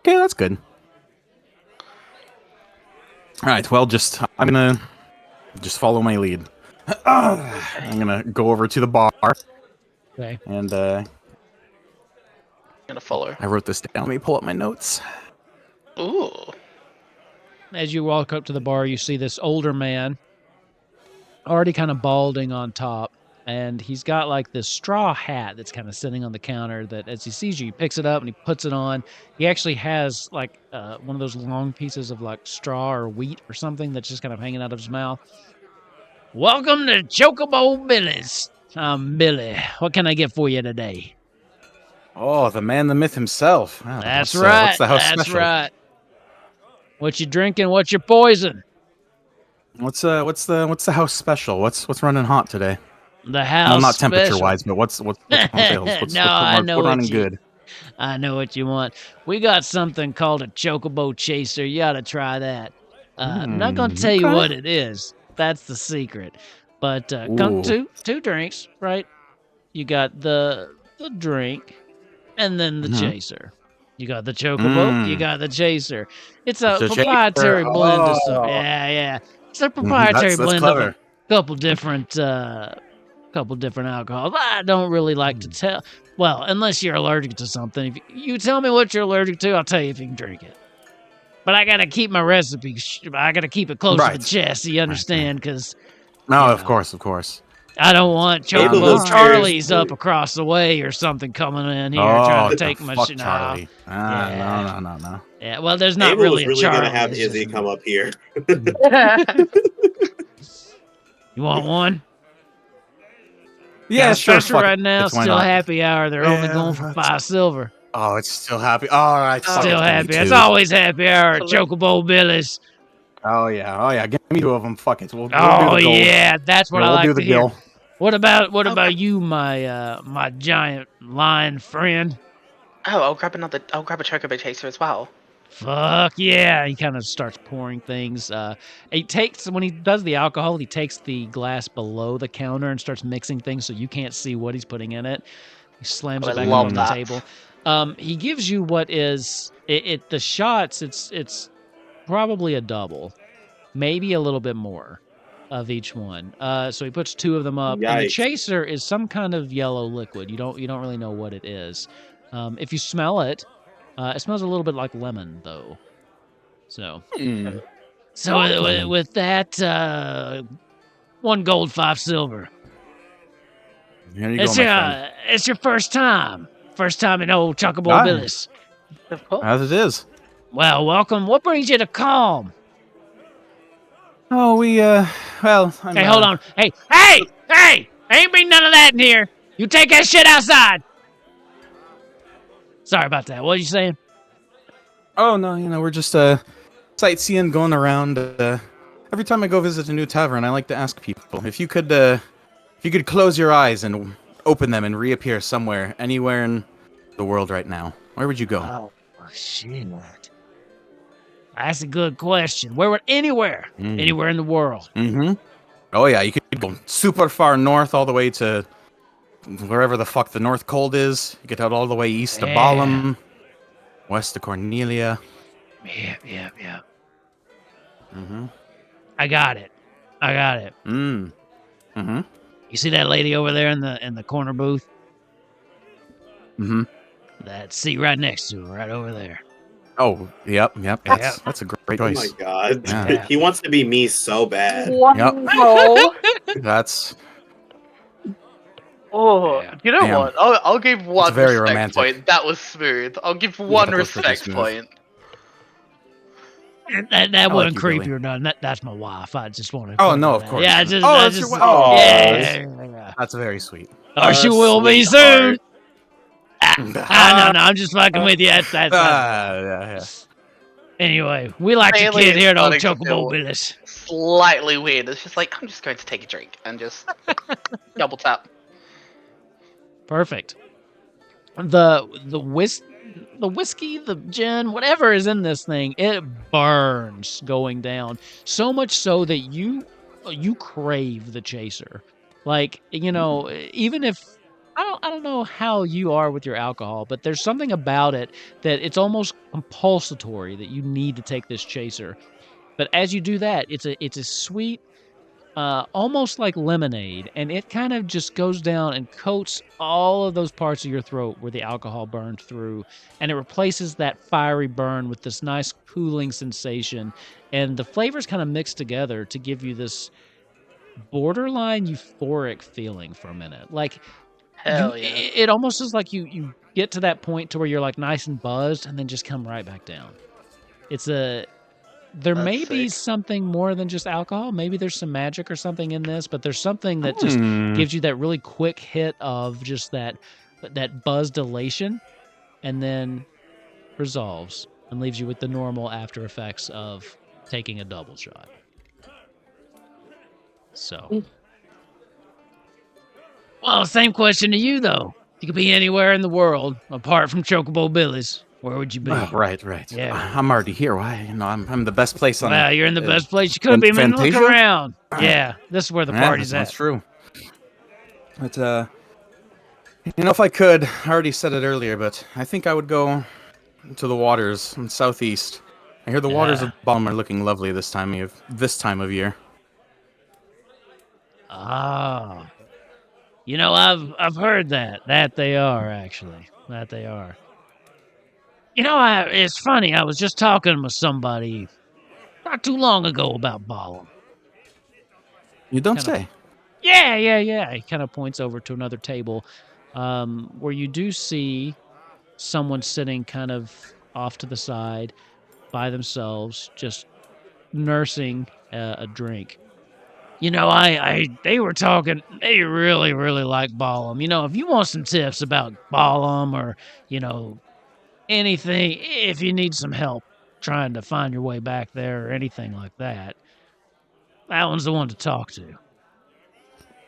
Okay, that's good. All right, well, I'm going to just follow my lead. I'm going to go over to the bar. Okay. And I'm going to follow. I wrote this down. Let me pull up my notes. Ooh. As you walk up to the bar, you see this older man, already kind of balding on top, and he's got like this straw hat that's kind of sitting on the counter that as he sees you, he picks it up and he puts it on. He actually has like one of those long pieces of like straw or wheat or something that's just kind of hanging out of his mouth. Welcome to Chocobo Billy's. I'm Billy. What can I get for you today? Oh, the man, the myth himself. Oh, that's right. What's the house that's special? Right. What you drinking? What's your poison? What's the house special? What's running hot today? The house well, not special. temperature wise, but what's on sales? I know what's what running good? I know what you want. We got something called a Chocobo Chaser. You ought to try that. I'm not gonna tell you what it is. That's the secret. But come two drinks, right? You got the drink, and then the chaser. You got the chocobo. You got the chaser. It's a The proprietary chaser. blend of stuff. Oh. Yeah. It's a proprietary That's blend of clever. a couple different alcohols. I don't really like to tell. Well, unless you're allergic to something. If you tell me what you're allergic to, I'll tell you if you can drink it. But I gotta keep my recipe. I gotta keep it close to the chest. So you understand? Because no, of course. I don't want Abel Chocobo was Charlie's curious. up across the way or something coming in here Oh, trying to take my fuck shit. Charlie. Yeah. No. Yeah, well, there's not Abel really was a really Charlie. gonna have it's Izzy just- come up here. You want one? Yeah, Got a sure. special Fuck right it. now. Why Still not? happy hour. They're only Yeah, going for that's- 5 silver. Oh, it's still happy. All right. fuck Still it, give me happy. It's 2. always happy hour at Chocobo Billy's. Oh yeah. Give me 2 of them. Fuck it. We'll do Oh the gold. yeah, that's what I We'll like do to the hear. bill. What about Okay. you, my giant lion friend? Oh, I'll grab a chocobo chaser as well. Fuck yeah! He kind of starts pouring things. When he does the alcohol, he takes the glass below the counter and starts mixing things so you can't see what he's putting in it. He slams Oh, it I back love on the that. table. He gives you what is the shots. It's probably a double, maybe a little bit more of each one. So he puts 2 of them up, and the Yikes. chaser is some kind of yellow liquid. You don't really know what it is. If you smell it, it smells a little bit like lemon, though. So, with that, 1 gold, 5 silver. Here you go, my friend. It's your first time in old Chocobo Aye. Billy's. Of course. As it is. Well, welcome. What brings you to Calm? Oh, well. Hey, hold on. Hey! Ain't been none of that in here. You take that shit outside. Sorry about that. What are you saying? Oh no, we're just sightseeing, going around. Every time I go visit a new tavern, I like to ask people if you could close your eyes and open them and reappear somewhere, anywhere in the world right now, where would you go? Oh, shit. That's a good question. Where would anywhere in the world? Mm-hmm. Oh yeah, you could go super far north, all the way to wherever the fuck the North Cold is. You get out all the way east to Balamb, west to Cornelia. Yeah. Mm-hmm. I got it. Mm-hmm. You see that lady over there in the corner booth? Mm-hmm. That seat right next to her, right over there. Oh, yep. That's a great Oh choice. my god. Yeah. He wants to be me so bad. Wonderful. That's Oh, Yeah. you know Damn. what? I'll give one very respect romantic. point. That was smooth. I'll give one that was pretty respect smooth. point. That like wasn't you, creepy Billy. or nothing. That's my wife. I just wanted. Oh, no, of course. Yeah, I just. That's your wife. Oh, Yeah. that's very sweet. Or she will be soon. Sweetheart. No, I'm just fucking with you. That's Yeah. Anyway, we like your Bailey kid is here at Old starting to Chocobo feel Billy's. Slightly weird. It's just like I'm just going to take a drink and just double tap. Perfect. The whiskey, the gin, whatever is in this thing, it burns going down. So much so that you crave the chaser. Like, even if I don't know how you are with your alcohol, but there's something about it that it's almost compulsory that you need to take this chaser. But as you do that, it's a sweet, almost like lemonade, and it kind of just goes down and coats all of those parts of your throat where the alcohol burned through, and it replaces that fiery burn with this nice cooling sensation, and the flavors kind of mix together to give you this borderline euphoric feeling for a minute. Like, Hell yeah. it almost is like you get to that point to where you're like nice and buzzed and then just come right back down. There That's may be sick. something more than just alcohol. Maybe there's some magic or something in this, but there's something that just gives you that really quick hit of just that buzzed elation, and then resolves and leaves you with the normal after effects of taking a double shot. So, well, same question to you though. You could be anywhere in the world apart from Chocobo Billy's. Where would you be? Oh, right. Yeah. I'm already here. Why? I'm the best place on. Well, you're in the best place you could be. I mean, look Fantasia? around. Yeah, this is where the party's That's at. true. But if I could, I already said it earlier, but I think I would go to the waters in southeast. I hear the waters of Balamb are looking lovely this time of year. Ah, you know, I've heard that they are actually that they are. You know, it's funny. I was just talking with somebody not too long ago about Balamb. You don't Kinda- say. Yeah. He kind of points over to another table, where you do see someone sitting kind of off to the side by themselves, just nursing a drink. You know, they were talking. They really like Balamb. You know, if you want some tips about Balamb or anything, if you need some help trying to find your way back there or anything like that, that one's the one to talk to.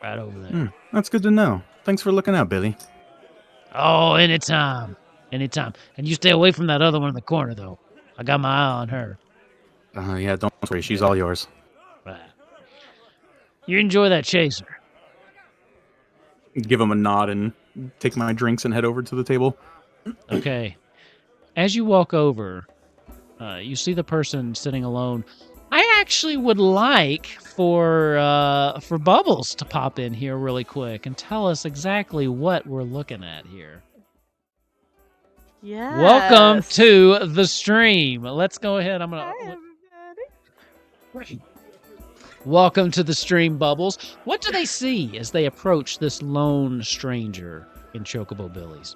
Right over there. That's good to know. Thanks for looking out, Billy. Oh, anytime. And you stay away from that other one in the corner, though. I got my eye on her. Yeah, don't worry. She's all yours. Right. You enjoy that chaser. Give him a nod and take my drinks and head over to the table. Okay. As you walk over, you see the person sitting alone. I actually would like for Bubbles to pop in here really quick and tell us exactly what we're looking at here. Yes. Welcome to the stream. Let's go ahead. I'm gonna. Hi, everybody. Welcome to the stream, Bubbles. What do they see as they approach this lone stranger in Chocobo Billy's?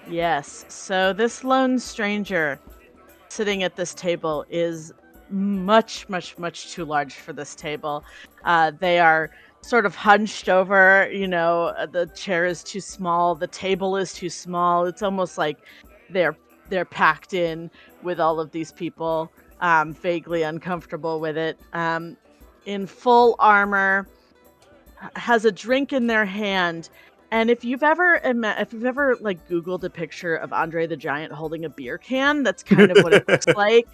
Yes. So this lone stranger sitting at this table is much too large for this table. They are sort of hunched over, the chair is too small, the table is too small. It's almost like they're packed in with all of these people, vaguely uncomfortable with it. In full armor, has a drink in their hand. And if you've ever like Googled a picture of Andre the Giant holding a beer can, that's kind of what it looks like.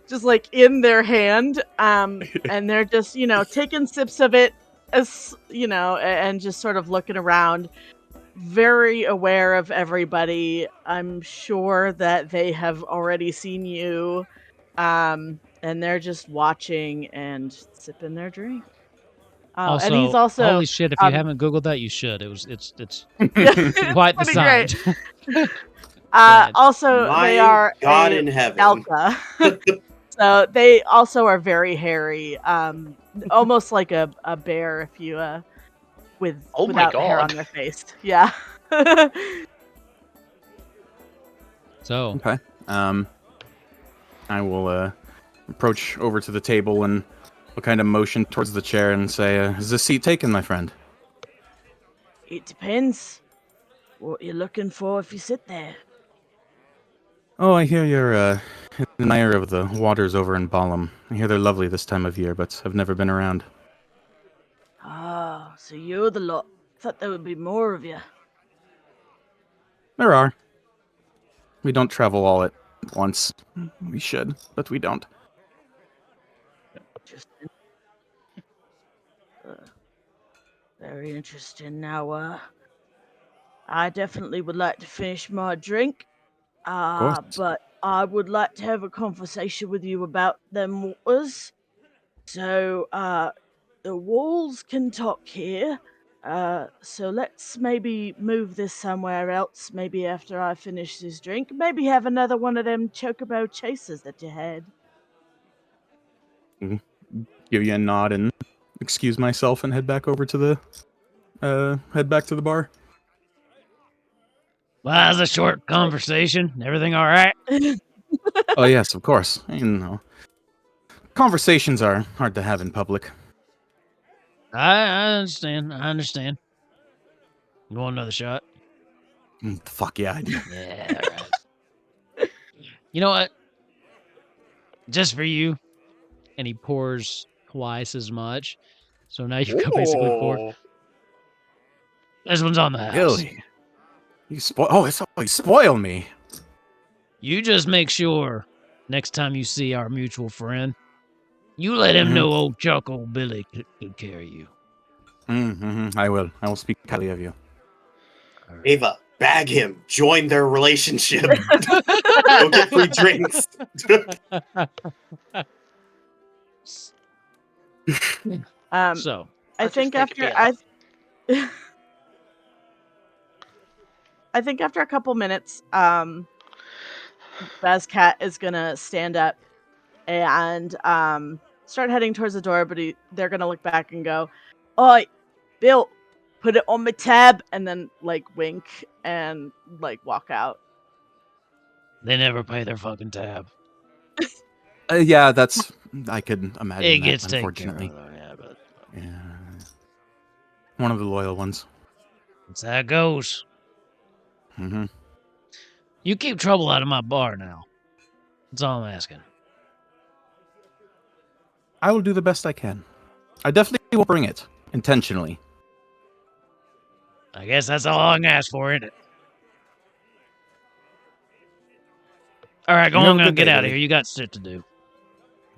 Just like in their hand, and they're just taking sips of it, as and just sort of looking around, very aware of everybody. I'm sure that they have already seen you, and they're just watching and sipping their drink. Also, and he's also holy shit! If you haven't Googled that, you should. It's quite the sight. Also, My they are God in heaven. Alka. So they also are very hairy, almost like a bear if you without hair on their face. Yeah. So okay. I will approach over to the table and I'll kind of motion towards the chair and say, "Is this seat taken, my friend?" It depends what you're looking for if you sit there. Oh, I hear you're admirer of the waters over in Balamb. I hear they're lovely this time of year, but I've never been around. Ah, so you're the lot. Thought there would be more of you. There are. We don't travel all at once. We should, but we don't. Interesting. Very interesting. Now, I definitely would like to finish my drink. But I would like to have a conversation with you about them waters. So, the walls can talk here. So let's maybe move this somewhere else, maybe after I finish this drink. Maybe have another one of them chocobo chasers that you had. Give you a nod and excuse myself and head back over to the bar. well, that was a short conversation. Everything all right? Oh yes, of course. Conversations are hard to have in public. I understand. You want another shot? Fuck yeah, I do. Yeah, right. You know what? Just for you. And he pours twice as much. So now you've got basically four. This one's on the house. Really? You spoil me. You just make sure next time you see our mutual friend, you let him know old Choco Billy could carry you. I will. I will speak highly of you. Ava, bag him. Join their relationship. Go get free drinks. So I Let's think just take a after beer. I think after a couple minutes, Bazkat is gonna stand up and start heading towards the door, but they're gonna look back and go, "Oi, Bill, put it on my tab," and then like wink and like walk out. they never pay their fucking tab. Yeah, that's I could imagine It that. gets taken care Unfortunately, of, though, yeah, but yeah, one of the loyal ones. that's how it goes. Mm-hmm. You keep trouble out of my bar now. That's all I'm asking. I will do the best I can. I definitely will bring it intentionally. I guess that's all I can ask for, isn't it? All right, go You on, have a now, good get day, out of Billy. here. You got shit to do.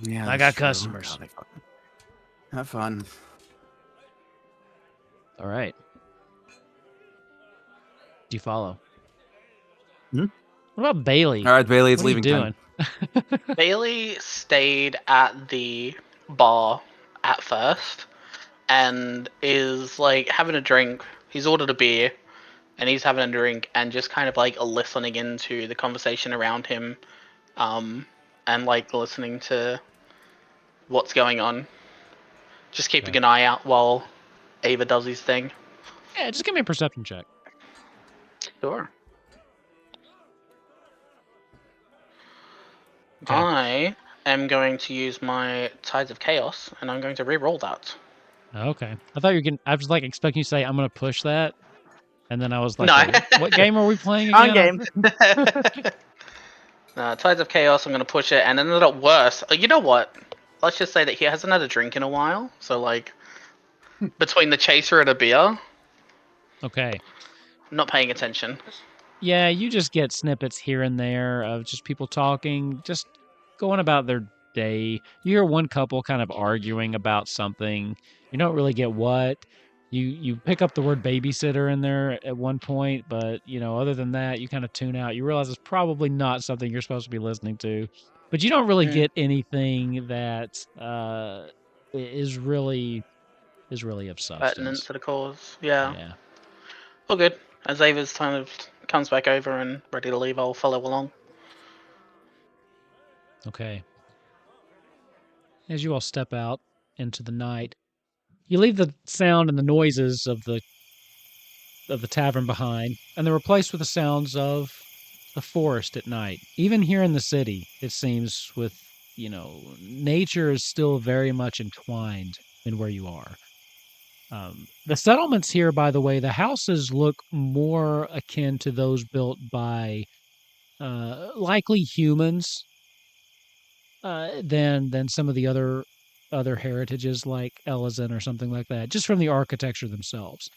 Yeah, I that's got true. customers. God, have fun. All right. Do you follow? Hmm? What about Bailey? All right, Bailey, it's What are you leaving time. doing? Bailey stayed at the bar at first and is like having a drink. He's ordered a beer and he's having a drink and just kind of like listening into the conversation around him, and like listening to what's going on. Just keeping Okay. an eye out while Ava does his thing. Yeah, just give me a perception check. Sure. Okay. I am going to use my Tides of Chaos and I'm going to re-roll that. Okay. I thought you were getting. I was like expecting you to say, "I'm going to push that," and then I was like, No. "Wait, what game are we playing On again?" game. Tides of Chaos, I'm going to push it, and then it'll worse. You know what? Let's just say that he hasn't had a drink in a while, so like, between the chaser and a beer, I'm Okay. not paying attention. Yeah, you just get snippets here and there of just people talking, just going about their day. You hear one couple kind of arguing about something. You don't really get what. You pick up the word babysitter in there at one point, but other than that, you kind of tune out. You realize it's probably not something you're supposed to be listening to, but you don't really get anything that is really of Pertinent substance. to the cause. Yeah. Yeah. All good. As Ava's kind of comes back over and ready to leave, I'll follow along. Okay. As you all step out into the night, you leave the sound and the noises of the tavern behind, and they're replaced with the sounds of the forest at night. Even here in the city, it seems with nature is still very much entwined in where you are. The settlements here, by the way, the houses look more akin to those built by likely humans than some of the other heritages like Elizin or something like that, just from the architecture themselves.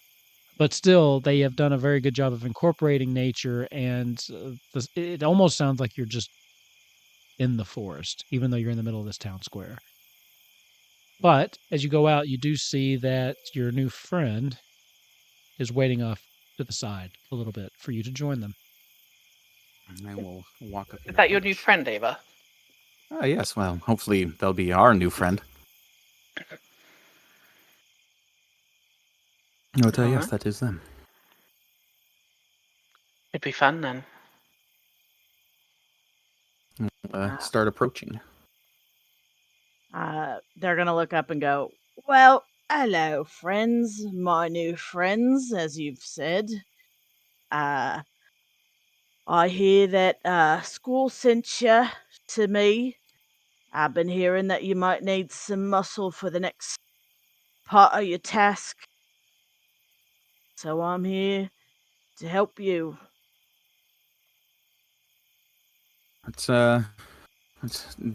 But still, they have done a very good job of incorporating nature, and it almost sounds like you're just in the forest, even though you're in the middle of this town square. But as you go out, you do see that your new friend is waiting off to the side a little bit for you to join them. I will walk up. Is that your new friend, Ava? Ah, yes. Well, hopefully they'll be our new friend. Yes, Alright. that is them. It'd be fun then. Start approaching. They're gonna look up and go, "Well, hello, friends, my new friends, as you've said. I hear that Squall sent you to me. I've been hearing that you might need some muscle for the next part of your task, so I'm here to help you."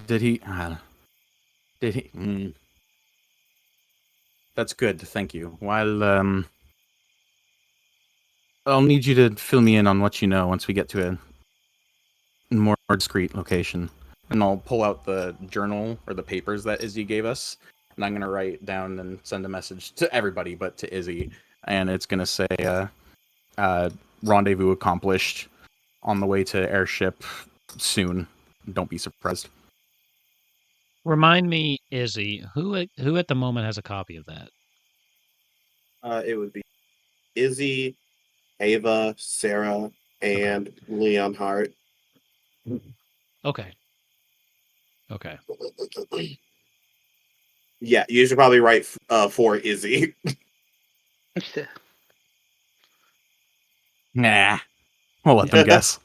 Did he? Did he? That's good. Thank you. While I'll need you to fill me in on what you know once we get to a more discreet location. And I'll pull out the journal or the papers that Izzy gave us, and I'm gonna write down and send a message to everybody, but to Izzy, and it's gonna say, rendezvous accomplished on the way to airship soon. Don't be surprised. Remind me, Izzy, who at the moment has a copy of that? It would be Izzy, Ava, Sarah, and Leon Hart. Okay. Yeah, you should probably write for Izzy. Nah. We'll let them guess.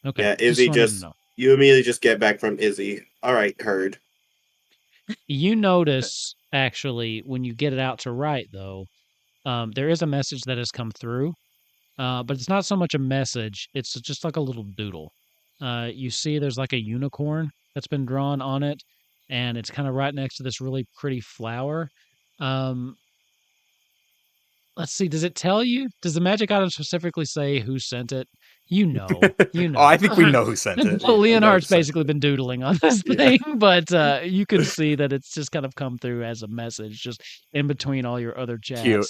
Okay. Yeah, Izzy wanted to just know. you immediately just get back from Izzy. All right, heard. You notice, actually, when you get it out to write, though, there is a message that has come through, but it's not so much a message. It's just like a little doodle. You see there's like a unicorn that's been drawn on it, and it's kind of right next to this really pretty flower. Let's see. Does it tell you? Does the magic item specifically say who sent it? You know. Oh, I think we know who sent it. Leonhardt's basically been doodling on this Yeah. thing, but you can see that it's just kind of come through as a message, just in between all your other chats. Cute.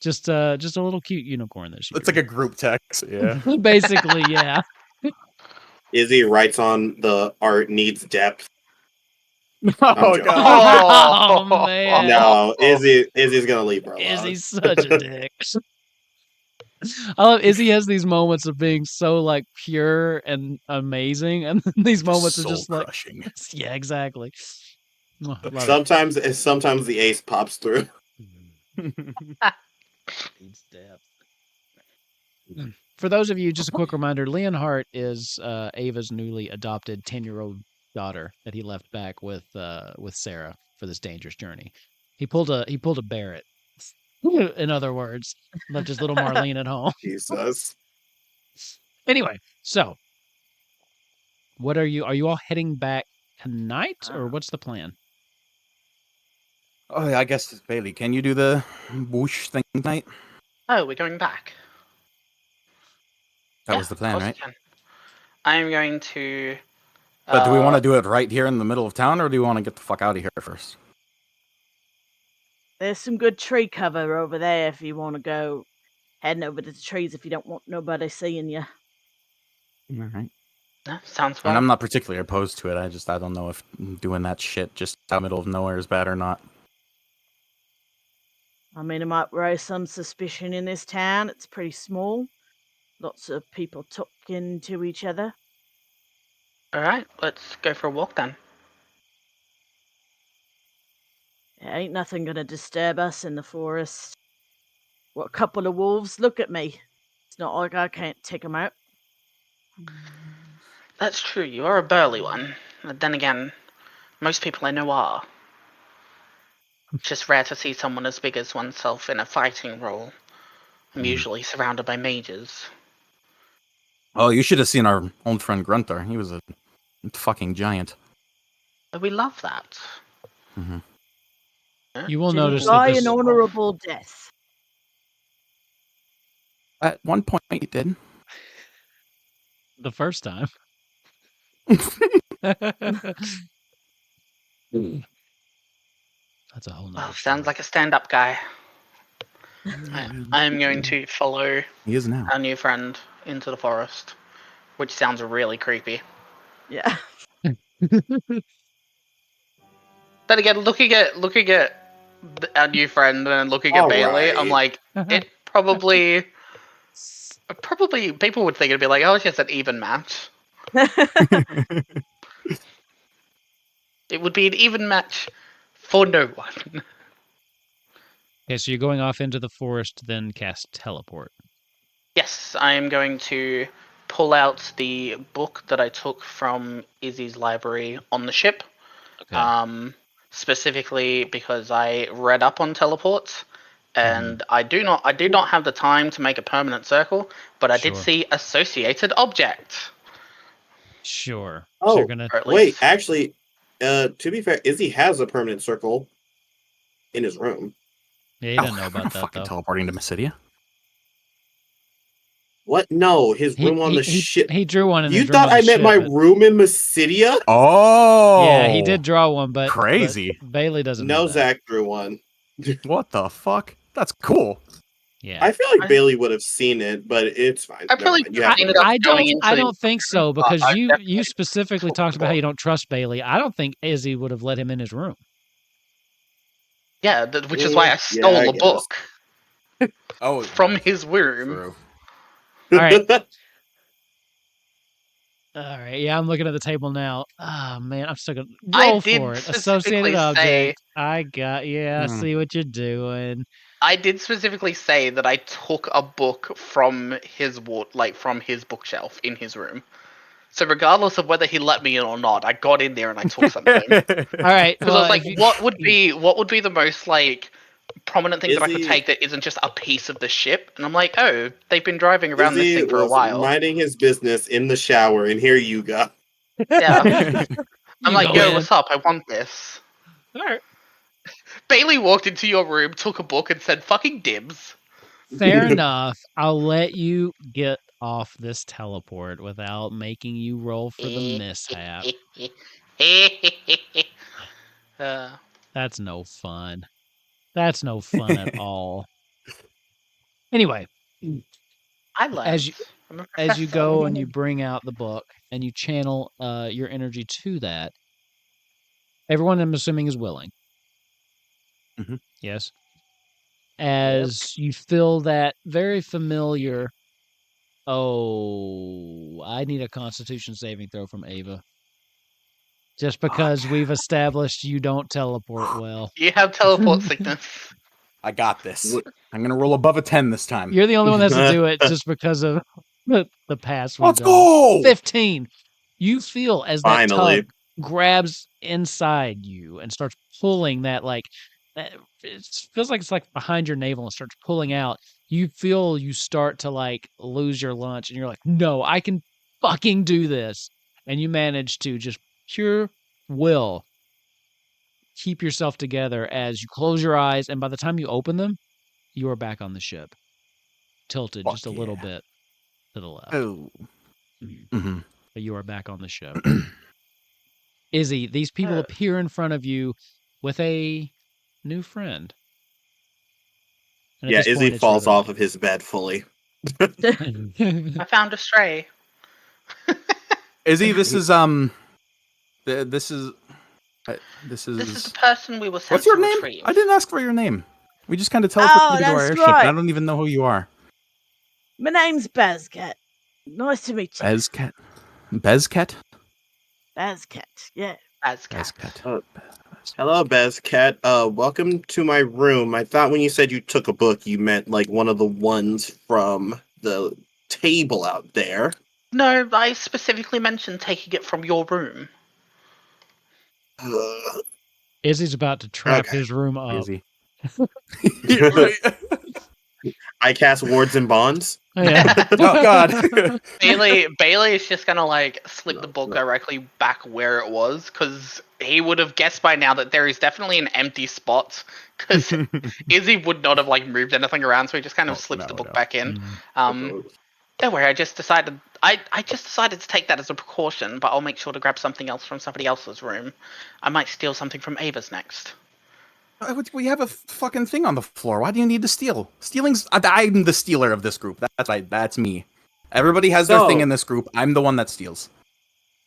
Just a little cute unicorn this year. It's like a group text. Yeah. Basically, yeah. Izzy writes on the art needs depth. Oh joking. god. Oh man. No, Izzy's gonna leave her alone. Izzy's such a dick. I love Izzy has these moments of being so like pure and amazing, and then these moments are just like, crushing. yeah, exactly. Oh, love it. Sometimes the ace pops through. Needs depth. For those of you, just a quick reminder: Leonhardt is Ava's newly adopted 10-year-old daughter that he left back with Sarah for this dangerous journey. He pulled a Barrett. In other words, left his little Marlene at home. Jesus. Anyway, so what are you all heading back tonight, or what's the plan? Oh, yeah, I guess, Bailey, can you do the whoosh thing tonight? Oh, we're going back. That was the plan, right? I am going to. But do we want to do it right here in the middle of town, or do we want to get the fuck out of here first? There's some good tree cover over there if you want to go heading over to the trees if you don't want nobody seeing you. All right. No, sounds I fun. mean, I'm not particularly opposed to it. I don't know if doing that shit just out in the middle of nowhere is bad or not. I mean, it might raise some suspicion in this town. It's pretty small. Lots of people talking to each other. All right, let's go for a walk then. There ain't nothing gonna disturb us in the forest. What, a couple of wolves? Look at me. It's not like I can't take them out. That's true. You are a burly one. But then again, most people I know are. It's just rare to see someone as big as oneself in a fighting role. I'm usually surrounded by mages. Oh, you should have seen our old friend Gruntar. He was a fucking giant. But we love that. Mm-hmm. You will Did he notice die that an this, honorable death? At one point, he did. the first time. That's a whole nother Well, sounds story. like a stand-up guy. I am going to follow He is now. our new friend into the forest, which sounds really creepy. Yeah. Then again, looking at our new friend and looking at Bailey, I'm like, it probably people would think it'd be like, oh, it's just an even match. It would be an even match for no one. Okay, so you're going off into the forest, then cast teleport. Yes, I am going to pull out the book that I took from Izzy's library on the ship. Okay. Specifically because I read up on teleports, and I did not have the time to make a permanent circle, but I did Sure. see associated object. Sure. So Oh, you're gonna. Or at wait, least, actually, to be fair, Izzy has a permanent circle in his room. Yeah, you didn't know we're about not that fucking though. teleporting to Mysidia. What? No, his room on the ship. He drew one in You his room thought on I the meant ship, my but- room in Mysidia? Oh! Yeah, he did draw one, but Crazy. but Bailey doesn't No, know that. Zach drew one. What the fuck? That's cool. Yeah. I feel like Bailey would have seen it, but it's fine. I Never probably mind. You have ended to. up I going don't. into I the don't think so but because I you definitely specifically took talked the about how book. you don't trust Bailey. I don't think Izzy would have let him in his room. Yeah, which is why I Yeah, stole I a guess. book Oh, from his room. true. All right. All right. Yeah, I'm looking at the table now. Oh man, I'm still gonna I roll did for it. specifically Associated say- object. I got. Yeah, I Hmm. see what you're doing. I did specifically say that I took a book from his from his bookshelf in his room. So regardless of whether he let me in or not, I got in there and I took something. All right. Because I Well, was like, if you, what would be the most like prominent thing that I could Izzy- take that isn't just a piece of the ship? And I'm like, oh, they've been driving around this Izzy thing for a was while. minding his business in the shower, and here you go. Yeah. I'm you like, go yo, in. what's up? I want this. All right. Bailey walked into your room, took a book, and said, fucking dibs. Fair enough. I'll let you get off this teleport without making you roll for the mishap. That's no fun. That's no fun at all. Anyway, I learned. as you I'm a as you professor. go and you bring out the book and you channel your energy to that, everyone I'm assuming is willing. Mhm. Yes. As you feel that very familiar. Oh, I need a Constitution saving throw from Ava. Just because we've established you don't teleport well. You have teleport sickness. I got this. I'm gonna roll above a 10 this time. You're the only one that has to do it just because of the past we've Let's done. go! 15. You feel as that Finally. tug grabs inside you and starts pulling that it feels like it's like behind your navel and starts pulling out. You feel you start to like lose your lunch and you're like, no, I can fucking do this. And you manage to just pure will keep yourself together as you close your eyes, and by the time you open them, you are back on the ship, tilted just a little yeah. bit to the left. Oh. Mm-hmm. But you are back on the ship. Izzy, these people appear in front of you with a new friend. And at Yeah, this Izzy point, it's falls really off of his bed fully. late. I found a stray. Izzy, this is this is This is the person we were sent what's your to name? retrieve. I didn't ask for your name. We just kind of teleported Oh, to our that's airship, and I right. don't even know who you are. My name's Bazkat. Nice to meet you. Bazkat. Bazkat. Bazkat. Yeah. Bazkat. Hello, Bazkat. Welcome to my room. I thought when you said you took a book, you meant like one of the ones from the table out there. No, I specifically mentioned taking it from your room. Izzy's about to trap Okay. his room up. Izzy. I cast wards and bonds. Oh, yeah. Oh God. Bailey is just gonna like slip the book directly back where it was, because he would have guessed by now that there is definitely an empty spot. Because Izzy would not have like moved anything around, so he just kind of slips the book back in. Don't worry, I just decided to take that as a precaution, but I'll make sure to grab something else from somebody else's room. I might steal something from Ava's next. We have a fucking thing on the floor. Why do you need to steal? Stealing's. I'm the stealer of this group. That's right. That's me. Everybody has their thing in this group. I'm the one that steals.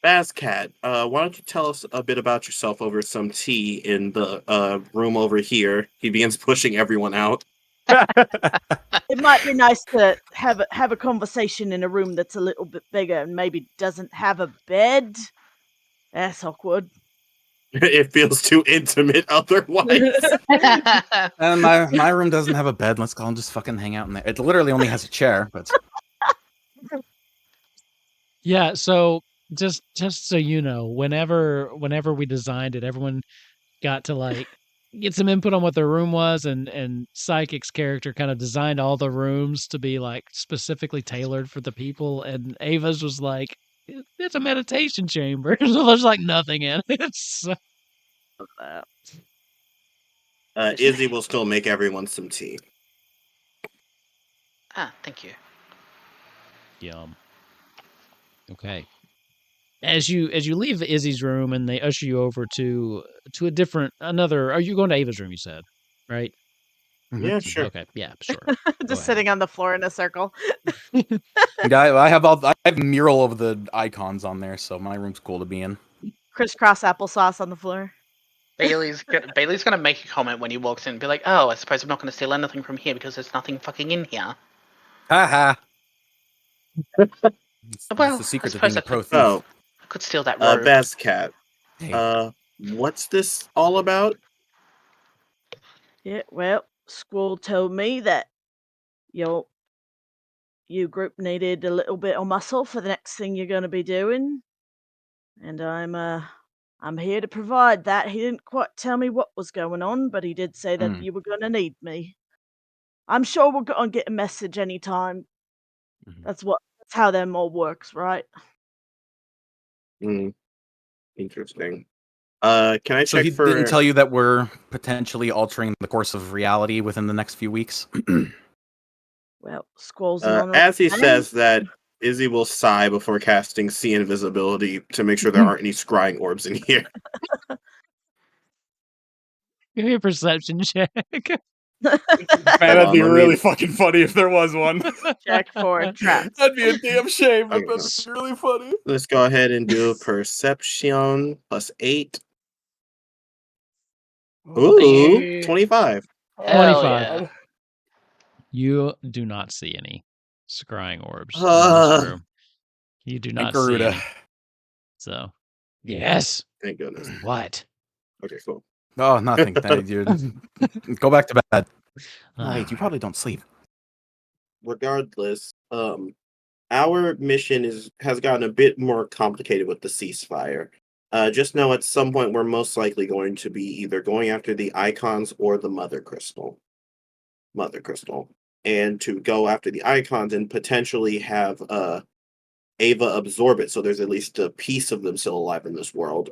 Bazkat, why don't you tell us a bit about yourself over some tea in the room over here? He begins pushing everyone out. It might be nice to have a conversation in a room that's a little bit bigger and maybe doesn't have a bed. That's awkward. It feels too intimate otherwise. And my room doesn't have a bed. Let's go and just fucking hang out in there. It literally only has a chair, but Yeah, so just so you know, whenever we designed it, everyone got to like get some input on what their room was, and Psychic's character kind of designed all the rooms to be like specifically tailored for the people, and Ava's was like, it's a meditation chamber. So there's like nothing in it. So, Izzy will still make everyone some tea. Thank you. yum. Okay. As you leave Izzy's room and they usher you over to a different another. Are you going to Ava's room? You said, right? Yeah, sure. Okay, yeah, sure. Just sitting on the floor in a circle. Yeah, I have a mural of the icons on there, so my room's cool to be in. Crisscross applesauce on the floor. Bailey's gonna make a comment when he walks in and be like, "Oh, I suppose I'm not gonna steal anything from here because there's nothing fucking in here." Ha That's Well, the I secret to suppose being a pro thief. Oh, I could steal that robe. Bazkat. Hey. What's this all about? Yeah, well, Squall told me that you group needed a little bit of muscle for the next thing you're gonna be doing. And I'm here to provide that. He didn't quite tell me what was going on, but he did say that you were gonna need me. I'm sure we're gonna get a message anytime. That's how them all works, right? Interesting. Can I So check he for? didn't tell you that we're potentially altering the course of reality within the next few weeks? Well, Squall's an honorable As he man. says that, Izzy will sigh before casting See Invisibility to make sure there aren't any scrying orbs in here. Give me a perception check. Man, Hold that'd on, be let really me- fucking funny if there was one. Check for traps. That'd be a damn shame, but Okay, that'd be really funny. Let's go ahead and do Perception plus 8. Ooh, Hey. 25. Hell 25. yeah. You do not see any scrying orbs in this room. You do not see Garuda. any. So, yes. Thank goodness. What? Okay, cool. Oh, nothing. Thank you. Go back to bed. All Wait, you right. probably don't sleep. Regardless, our mission has gotten a bit more complicated with the ceasefire. Just know at some point we're most likely going to be either going after the icons or the mother crystal. And to go after the icons and potentially have Ava absorb it so there's at least a piece of them still alive in this world.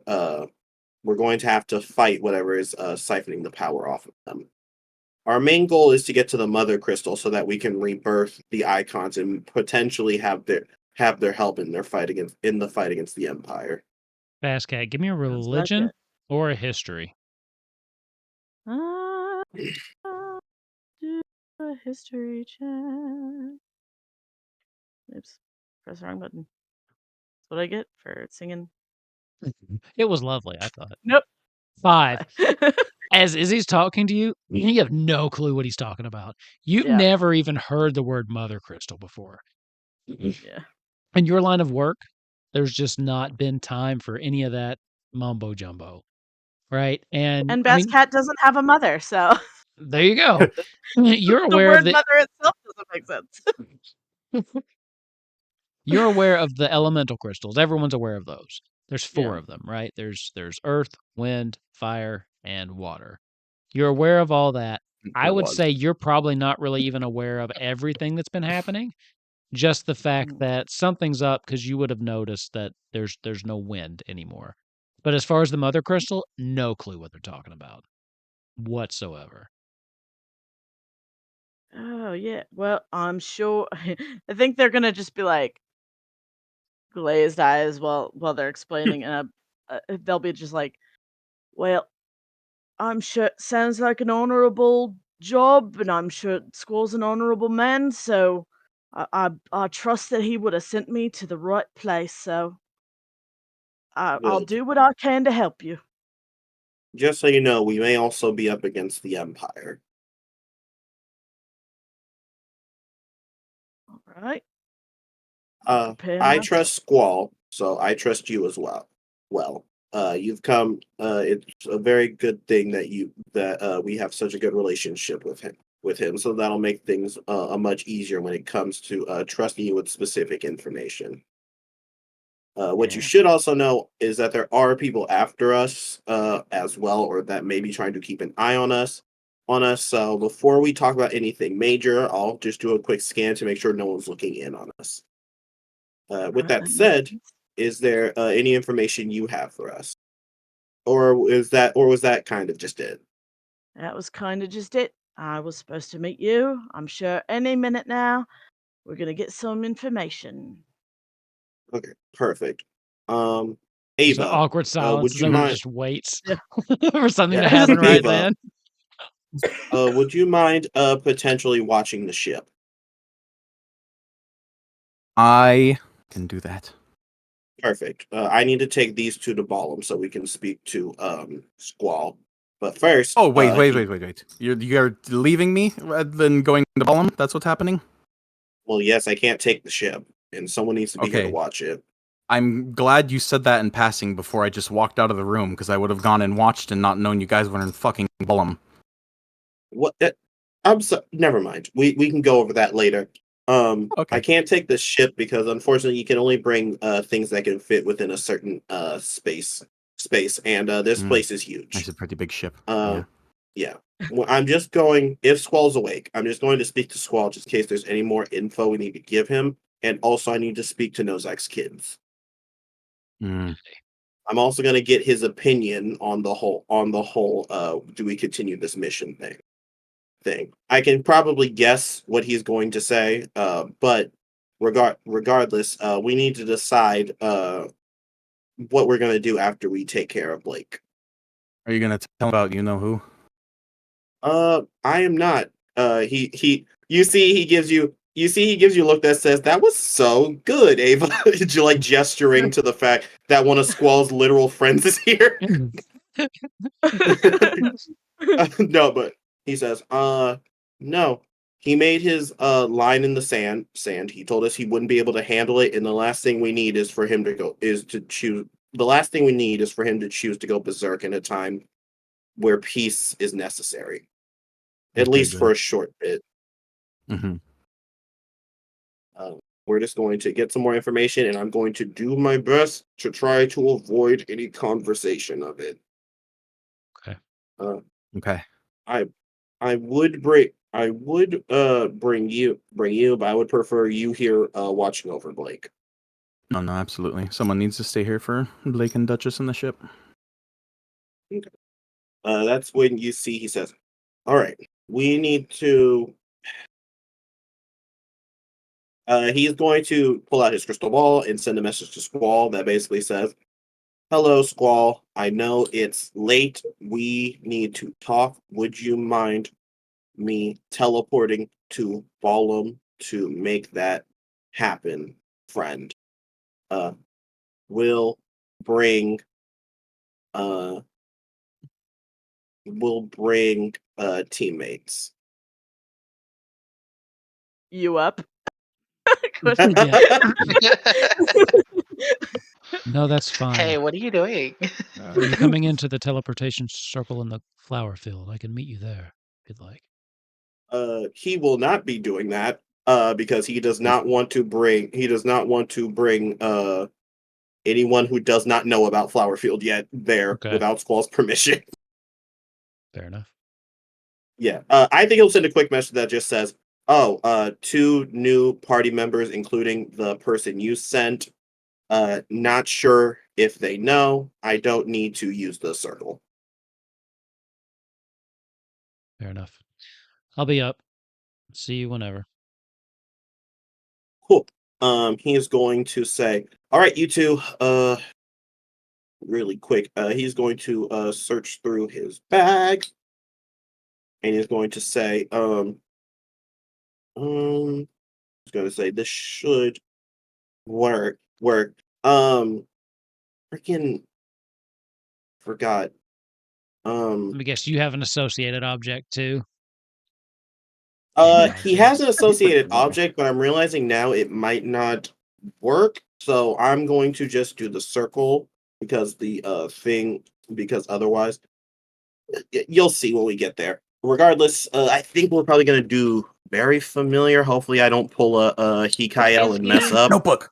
We're going to have to fight whatever is siphoning the power off of them. Our main goal is to get to the mother crystal so that we can rebirth the icons and potentially have their help in the fight against the Empire. Bazkat, give me a Sounds like religion it. or a history. Do a history check. Oops, press the wrong button. That's what I get for singing. It was lovely, I thought. Nope. 5. As Izzy's talking to you, you have no clue what he's talking about. You've Yeah. never even heard the word mother crystal before. Yeah. In your line of work, there's just not been time for any of that mumbo jumbo, right? And And I mean, Bazkat doesn't have a mother, so there you go. You're the aware of word the mother itself doesn't make sense. you're aware of the elemental crystals. Everyone's aware of those. There's 4 Yeah. of them, right? There's earth, wind, fire, and water. You're aware of all that. I would say you're probably not really even aware of everything that's been happening. Just the fact that something's up because you would have noticed that there's no wind anymore. But as far as the mother crystal, no clue what they're talking about whatsoever. Oh yeah. Well, I'm sure. I think they're gonna just be like glazed eyes while they're explaining, and they'll be just like, "Well, I'm sure it sounds like an honorable job, and I'm sure Squall's an honorable man, so I trust that he would have sent me to the right place. So I'll Good. do what I can to help you." Just so you know, we may also be up against the Empire. All right. Prepare I myself. trust Squall, so I trust you as well. You've come. It's a very good thing that we have such a good relationship with him. So that'll make things much easier when it comes to trusting you with specific information. What you Yeah. should also know is that there are people after us as well, or that may be trying to keep an eye on us. So before we talk about anything major, I'll just do a quick scan to make sure no one's looking in on us. With Right, that makes said, sense. is there any information you have for us, or was that kind of just it? That was kind of just it. I was supposed to meet you. I'm sure any minute now we're gonna get some information. Okay, perfect. There's an Ava, awkward silence would as you everyone mind? just waits Yeah. for something Yeah, to happen right Ava, then. would you mind potentially watching the ship? I can do that. Perfect. I need to take these two to Balamb so we can speak to Squall. But first, Oh, wait. You're leaving me rather than going to Balamb? That's what's happening? Well, yes, I can't take the ship, and someone needs to be here to Okay. watch it. I'm glad you said that in passing before I just walked out of the room, because I would have gone and watched and not known you guys were in fucking Balamb. What? I'm so. Never mind. We can go over that later. Okay. I can't take the ship because unfortunately you can only bring things that can fit within a certain space, and this place is huge. It's a pretty big ship. Yeah. Well, I'm just going. If Squall's awake, I'm just going to speak to Squall just in case there's any more info we need to give him, and also I need to speak to Nozak's kids. Mm. I'm also going to get his opinion on the whole. Do we continue this mission thing? I can probably guess what he's going to say, but regardless, we need to decide what we're going to do after we take care of Blake. Are you gonna tell about you know who? I am not. He. You see, he gives you. You see, he gives you a look that says, "That was so good, Ava." You're like gesturing to the fact that one of Squall's literal friends is here. No, but he says, no. He made his line in the sand. He told us he wouldn't be able to handle it, and the last thing we need is for him to go is to choose. The last thing we need is for him to choose to go berserk in a time where peace is necessary, at Okay, least good. for a short bit. Mm-hmm. We're just going to get some more information, and I'm going to do my best to try to avoid any conversation of it. Okay. Okay. I would bring you, but I would prefer you here watching over Blake. No, absolutely. Someone needs to stay here for Blake and Duchess in the ship. Okay. That's when you see he says, "All right, we need to." He's going to pull out his crystal ball and send a message to Squall that basically says, "Hello, Squall. I know it's late. We need to talk. Would you mind me teleporting to Balamb to make that happen, friend? Will bring uh teammates." You up? Yeah. No, that's fine. Hey, what are you doing? I'm coming into the teleportation circle in the flower field. I can meet you there if you'd like. He will not be doing that because he does not want to bring anyone who does not know about Flowerfield yet there Okay. without Squall's permission. Fair enough. Yeah. I think he'll send a quick message that just says, "Oh, 2 new party members, including the person you sent. Not sure if they know. I don't need to use the circle." Fair enough. I'll be up. See you whenever. Cool. He is going to say, "All right, you two, really quick. He's going to search through his bag, and he's going to say, he's going to say this should work. Freaking forgot. Let me guess, you have an associated object too? He has an associated object, but I'm realizing now it might not work. So I'm going to just do the circle because because otherwise you'll see when we get there. Regardless, I think we're probably gonna do very familiar. Hopefully I don't pull a Hikael and mess up. Notebook.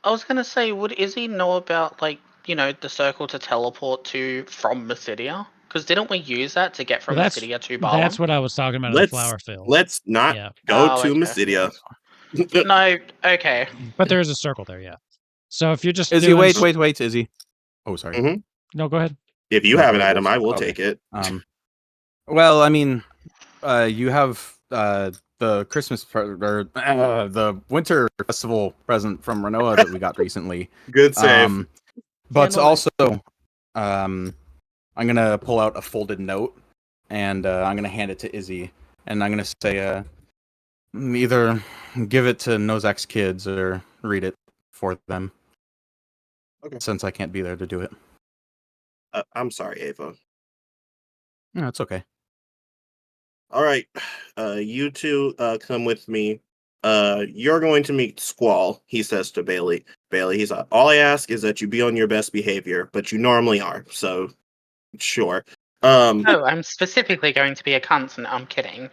I was gonna say, would Izzy know about the circle to teleport to from Mysidia? Because didn't we use that to get from Well, Mysidia to that's Balamb? what I was talking about in the flower field. Let's not Yeah. go Oh, to okay. Mysidia. No, okay. But there is a circle there, yeah. So if you're just Izzy, doing... wait, Izzy. Oh, sorry. Mm-hmm. No, go ahead. If you No, have an go ahead, item, Wolf. I will Okay. take it. Well, I mean, you have the Christmas or the winter festival present from Renoa that we got recently. Good save. But Candlelight. also, I'm gonna pull out a folded note and I'm gonna hand it to Izzy, and I'm gonna say, either give it to Nozak's kids or read it for them. Okay. Since I can't be there to do it. I'm sorry, Ava. No, it's okay. All right, you two come with me. You're going to meet Squall, he says to Bailey. Bailey, he's like, all I ask is that you be on your best behavior, but you normally are, so sure. Oh, I'm specifically going to be a cunt, and I'm kidding.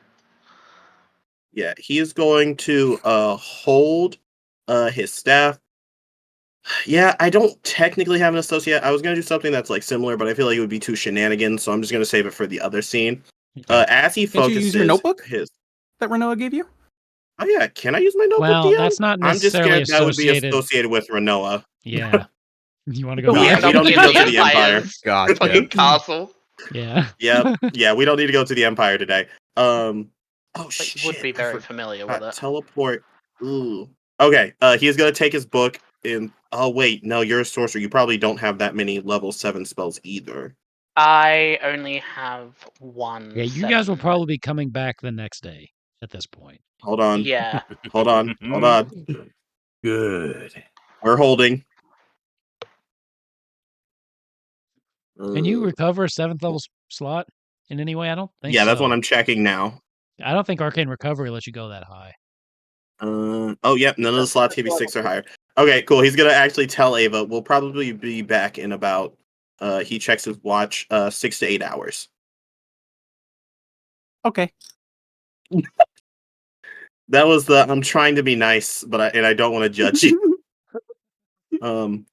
Yeah, he is going to hold his staff. Yeah, I don't technically have an associate. I was going to do something that's like similar, but I feel like it would be too shenanigans, so I'm just going to save it for the other scene. As he Can't focuses you use your notebook his... that Renoa gave you? Oh yeah, can I use my notebook, Well, DM? that's not I'm just necessarily scared that would be associated. associated with Renoa. Yeah. You want to go No, back? we don't need to go to the Empire. Empire's Gotcha. fucking castle. Yeah. Yeah, we don't need to go to the Empire today. Oh But shit! you would be I very forgot. familiar with it. Teleport. Ooh. Okay. He's gonna take his book and. Oh wait, no, you're a sorcerer. You probably don't have that many level 7 spells either. I only have one. Yeah, you guys will 7. probably be coming back the next day at this point. Hold on. Yeah. Hold on. Hold on. Good. We're holding. Can you recover a 7th level slot in any way? I don't think so. Yeah, that's what I'm checking now. I don't think Arcane Recovery lets you go that high. Oh, yep. None of the slots can be 6 or higher. Okay, cool. He's gonna actually tell Ava. We'll probably be back in about. He checks his watch. 6 to 8 hours. Okay. That was the. I'm trying to be nice, but I don't want to judge you.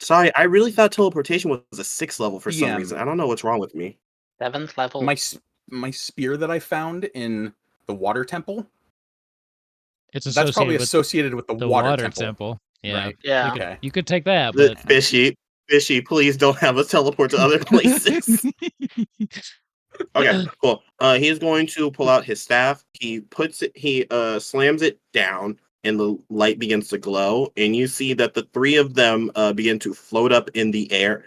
Sorry. I really thought teleportation was a 6th level for some reason. I don't know what's wrong with me. 7th level. My spear that I found in the water temple. It's That's probably associated with associated with the water temple. Yeah. Right. Yeah. Okay. You could take that, but Fishy, please don't have us teleport to other places. Okay, cool. He's going to pull out his staff. He slams it down, and the light begins to glow. And you see that the 3 of them begin to float up in the air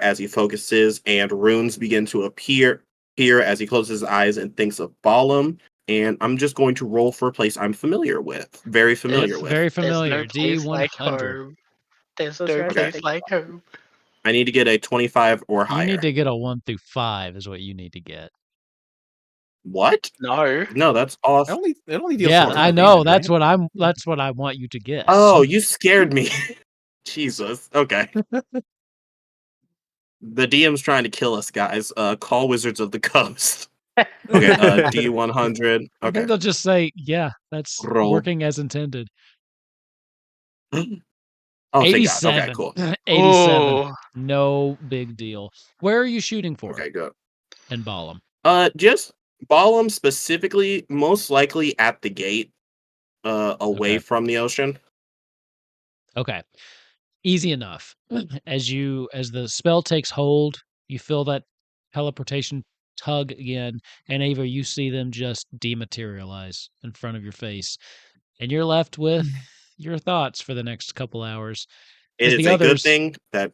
as he focuses, and runes begin to appear as he closes his eyes and thinks of Balamb. And I'm just going to roll for a place I'm familiar with, very familiar it's with. very There's familiar. no place like D100. home. There's Those no guys place think- like home. I need to get a 25 or higher. You need to get a 1 through 5 is what you need to get. What? No. No, that's It awesome. only deals Yeah, with I damage, know. right? That's what I want you to get. Oh, you scared me. Jesus. Okay. The DM's trying to kill us, guys. Call Wizards of the Coast. Okay, D100. I Okay. think they'll just say, yeah, that's Roll. working as intended. Oh, thank God. 87. Okay, cool. 87. Oh. No big deal. Where are you shooting for? Okay, good. In Balamb. Just Balamb specifically, most likely at the gate, away Okay. from the ocean. Okay. Easy enough. As the spell takes hold, you feel that teleportation tug again, and Ava, you see them just dematerialize in front of your face. And you're left with your thoughts for the next couple hours. It As is the a good others, thing that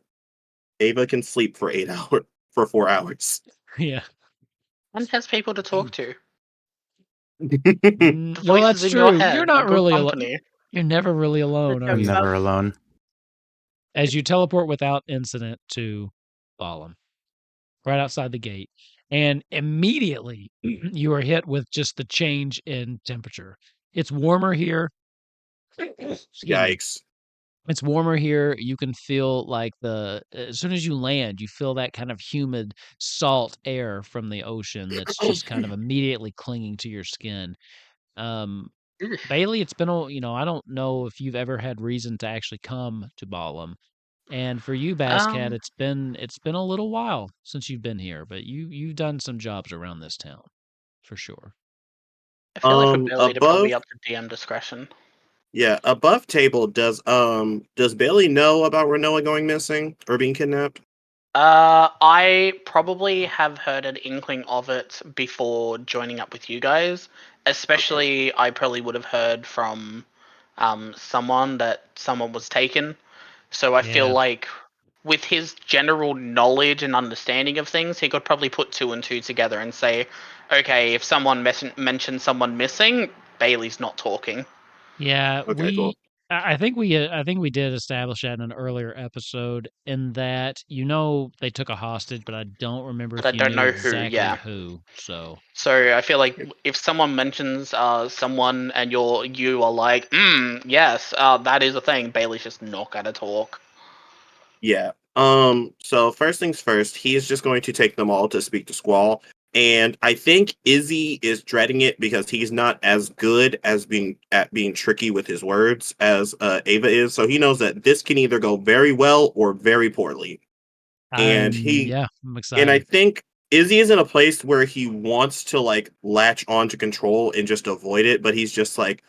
Ava can sleep for 4 hours. yeah. And has people to talk to. Well, voices that's in your true. head You're not are good really alone. company. You're never really alone, are I'm you? never alone. As you teleport without incident to Balamb, right outside the gate, and immediately you are hit with just the change in temperature. It's warmer here. Excuse me. Yikes. It's warmer here. You can feel like as soon as you land, you feel that kind of humid salt air from the ocean that's just kind of immediately clinging to your skin. Bailey, it's been I don't know if you've ever had reason to actually come to Balamb. And for you, Bazkat, it's been a little while since you've been here, but you've done some jobs around this town, for sure. I feel like for Bailey to probably above- up to DM discretion. Yeah, above table, does Bailey know about Renoa going missing or being kidnapped? I probably have heard an inkling of it before joining up with you guys. Especially, I probably would have heard from someone that someone was taken. So I feel Yeah. like with his general knowledge and understanding of things, he could probably put 2 and 2 together and say, okay, if someone mentions someone missing, Bailey's not talking. Yeah, Okay, cool. I think we did establish that in an earlier episode. In that they took a hostage, but I don't remember But if I you don't knew know who, exactly yeah. who. So I feel like if someone mentions someone and you are like, yes, that is a thing, Bailey's just not gonna talk. Yeah. So first things first, he is just going to take them all to speak to Squall. And I think Izzy is dreading it because he's not as good as being tricky with his words as Ava is. So he knows that this can either go very well or very poorly. And I'm I excited. think Izzy is in a place where he wants to like latch on to control and just avoid it, but he's just like,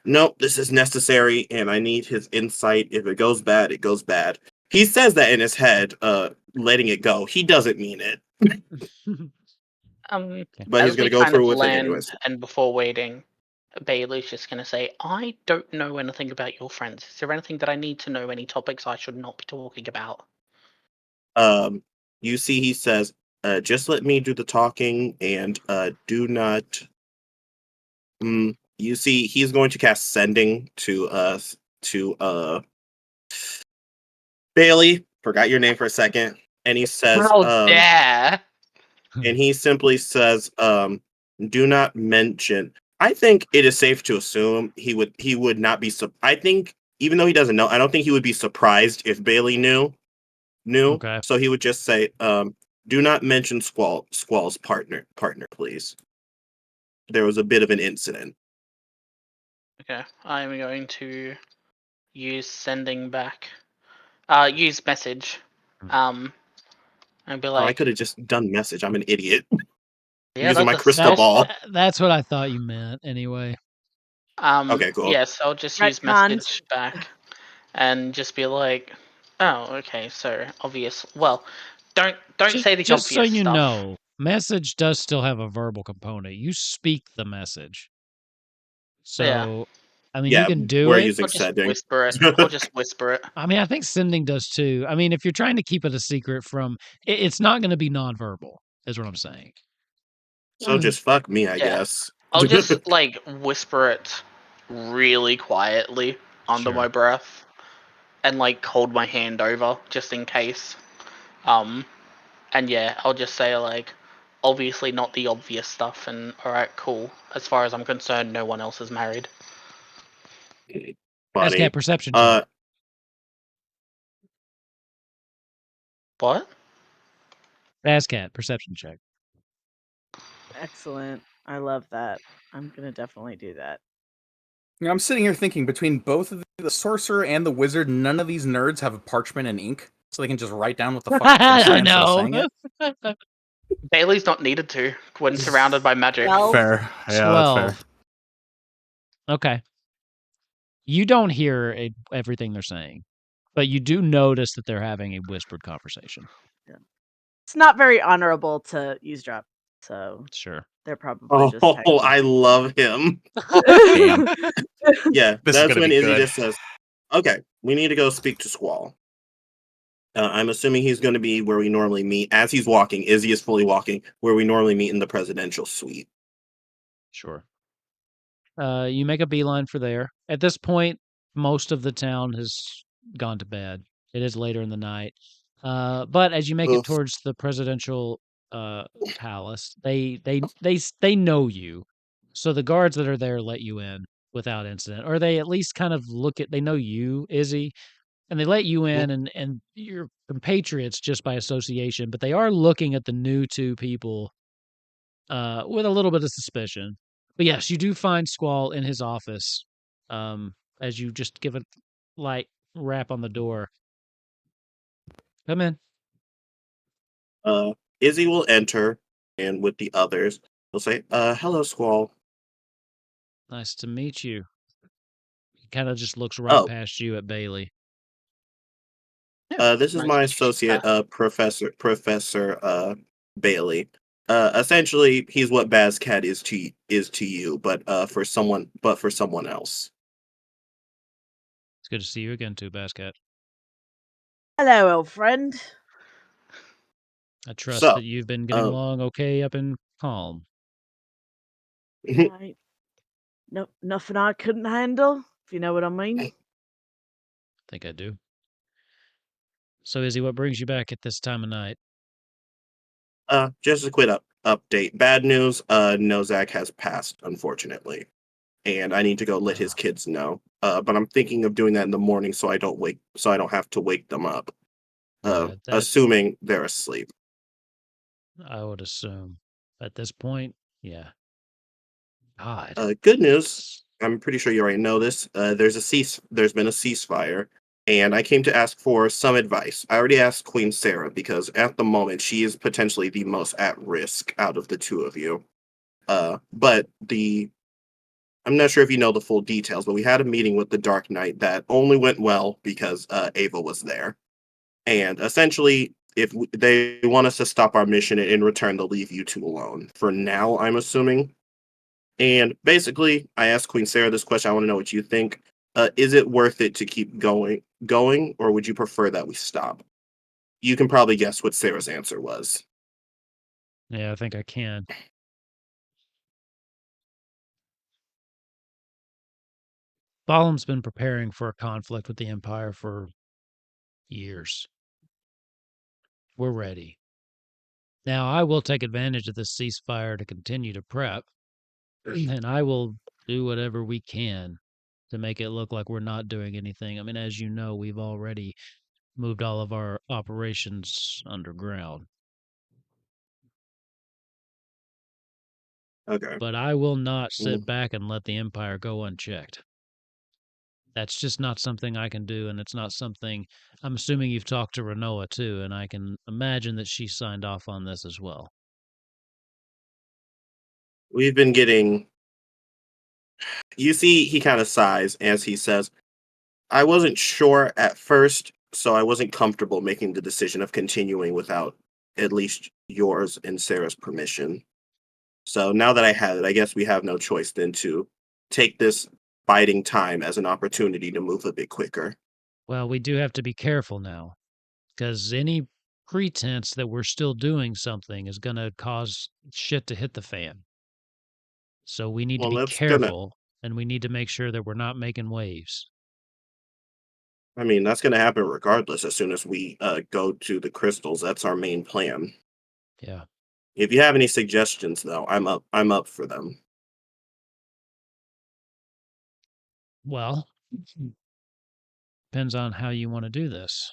nope, this is necessary and I need his insight. If it goes bad, it goes bad. He says that in his head, letting it go. He doesn't mean it. But he's As we gonna go kind through of with it land anyways. and before waiting, Bailey's just gonna say, I don't know anything about your friends. Is there anything that I need to know? Any topics I should not be talking about? You see he says, just let me do the talking and do not you see he's going to cast sending to Bailey. Forgot your name for a second. And he says, How dare! and he simply says, do not mention. I think it is safe to assume he would not be I think even though he doesn't know, I don't think he would be surprised if Bailey knew. Okay. So he would just say, do not mention Squall's partner, please. There was a bit of an incident. Okay, I'm going to use sending back. Use message. And be Oh, I like, could have just done message. I'm an idiot. yeah, Using that's my a crystal small ball. step. That's what I thought you meant anyway. Okay, cool. Yes, I'll just use Retcons. message back and just be like, oh, okay, so obvious. Well, don't say the Just obvious so you stuff. know, message does still have a verbal component. You speak the message. So, Yeah. I mean, you Yeah, can do we're it. using I'll just sending. whisper it. I'll just whisper it. I mean, I think sending does too. I mean, if you're trying to keep it a secret from, it's not going to be nonverbal, is what I'm saying. So just fuck me, I Yeah. guess. I'll just like whisper it really quietly under Sure. my breath and like hold my hand over just in case. And yeah, I'll just say like, obviously not the obvious stuff, and alright, cool. As far as I'm concerned, no one else is married. That's Funny. cat perception check. What? Cat perception check. Excellent. I love that. I'm gonna definitely do that. You know, I'm sitting here thinking between both of the sorcerer and the wizard, none of these nerds have parchment and ink, so they can just write down what the fuck they're gonna say I instead of know. saying it. Bailey's not needed to when surrounded by magic. Well, Fair. Yeah, that's fair. 12. Okay. You don't hear everything they're saying, but you do notice that they're having a whispered conversation. it's not very honorable to eavesdrop, so Sure. they're probably just Oh, texting. I love him. Damn. Yeah, This is that's gonna when be Izzy good. just says, okay, we need to go speak to Squall. I'm assuming he's going to be where we normally meet. As he's walking, Izzy is fully walking, where we normally meet in the presidential suite. Sure. You make a beeline for there. At this point, most of the town has gone to bed. It is later in the night. But as you make it Oof. towards the presidential palace, they know you. So the guards that are there let you in without incident. Or they at least kind of they know you, Izzy, and they let you in and your compatriots just by association, but they are looking at the new two people with a little bit of suspicion. But yes, you do find Squall in his office as you just give a light rap on the door. Come in. Izzy will enter, and with the others, he'll say, hello, Squall. Nice to meet you. He kind of just looks right Oh, past you at Bailey. this is Nice my to meet you, associate, sir. Professor Bailey. Essentially, he's what Bazkat is to you, but for someone else. It's good to see you again, too, Bazkat. Hello, old friend. I trust So, that you've been getting along okay up in Calm. Right. No, nothing I couldn't handle, if you know what I mean. I think I do. So, Izzy, what brings you back at this time of night? Just a quick update. Bad news. Nozak has passed, unfortunately, and I need to go let his kids know. But I'm thinking of doing that in the morning, so I don't have to wake them up. Yeah, Assuming they're asleep. I would assume at this point, yeah. God. Good news. I'm pretty sure you already know this. There's been a ceasefire, and I came to ask for some advice. I already asked Queen Sarah because at the moment she is potentially the most at risk out of the two of you. But I'm not sure if you know the full details, but we had a meeting with the Dark Knight that only went well because Ava was there. And essentially, if they want us to stop our mission, and in return, they'll leave you two alone. For now, I'm assuming. And basically, I asked Queen Sarah this question. I want to know what you think. Is it worth it to keep going, or would you prefer that we stop? You can probably guess what Sarah's answer was. Yeah, I think I can. Balamb's been preparing for a conflict with the Empire for years. We're ready. Now, I will take advantage of this ceasefire to continue to prep, and I will do whatever we can to make it look like we're not doing anything. I mean, as you know, we've already moved all of our operations underground. Okay. But I will not sit back and let the Empire go unchecked. That's just not something I can do, and it's not something. I'm assuming you've talked to Renoa too, and I can imagine that she signed off on this as well. We've been getting. You see, he kind of sighs as he says, I wasn't sure at first, so I wasn't comfortable making the decision of continuing without at least yours and Sarah's permission. So now that I have it, I guess we have no choice than to take this biding time as an opportunity to move a bit quicker. Well, we do have to be careful now, because any pretense that we're still doing something is going to cause shit to hit the fan. So we need to Well, be that's gonna. careful, and we need to make sure that we're not making waves. I mean, that's gonna happen regardless. As soon as we go to the crystals, that's our main plan. Yeah. If you have any suggestions, though, I'm up. I'm up for them. Well, depends on how you want to do this.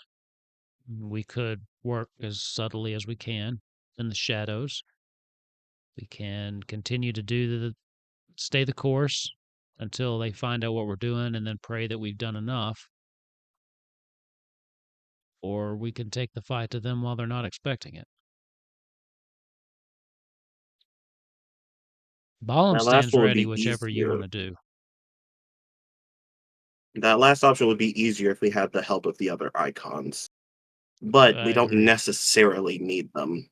We could work as subtly as we can in the shadows. We can continue to stay the course until they find out what we're doing and then pray that we've done enough. Or we can take the fight to them while they're not expecting it. Balamb That last stands one would ready, be whichever you want easier. to do. That last option would be easier if we had the help of the other icons, but I we don't agree. necessarily need them.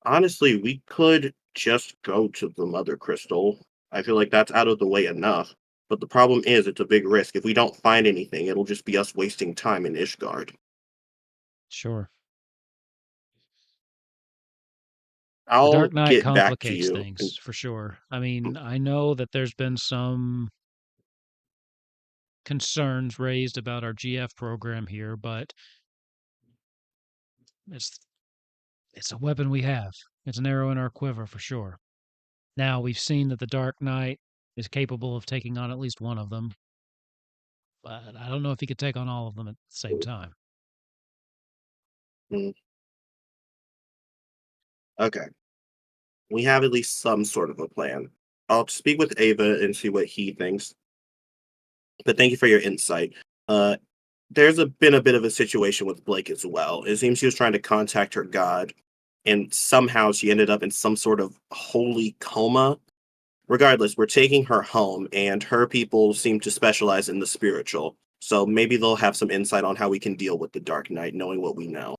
Honestly, we could just go to the Mother Crystal. I feel like that's out of the way enough. But the problem is, it's a big risk. If we don't find anything, it'll just be us wasting time in Ishgard. Sure. The I'll Dark Knight get back to complicates you. things, for sure. I mean, I know that there's been some concerns raised about our GF program here, but it's it's a weapon we have. It's an arrow in our quiver for sure. Now, we've seen that the Dark Knight is capable of taking on at least one of them, but I don't know if he could take on all of them at the same time. Mm, okay. We have at least some sort of a plan. I'll speak with Ava and see what he thinks. But thank you for your insight. Uh, been a bit of a situation with Blake as well. It seems she was trying to contact her god, and somehow she ended up in some sort of holy coma. Regardless, we're taking her home, and her people seem to specialize in the spiritual. So maybe they'll have some insight on how we can deal with the Dark Knight, knowing what we know.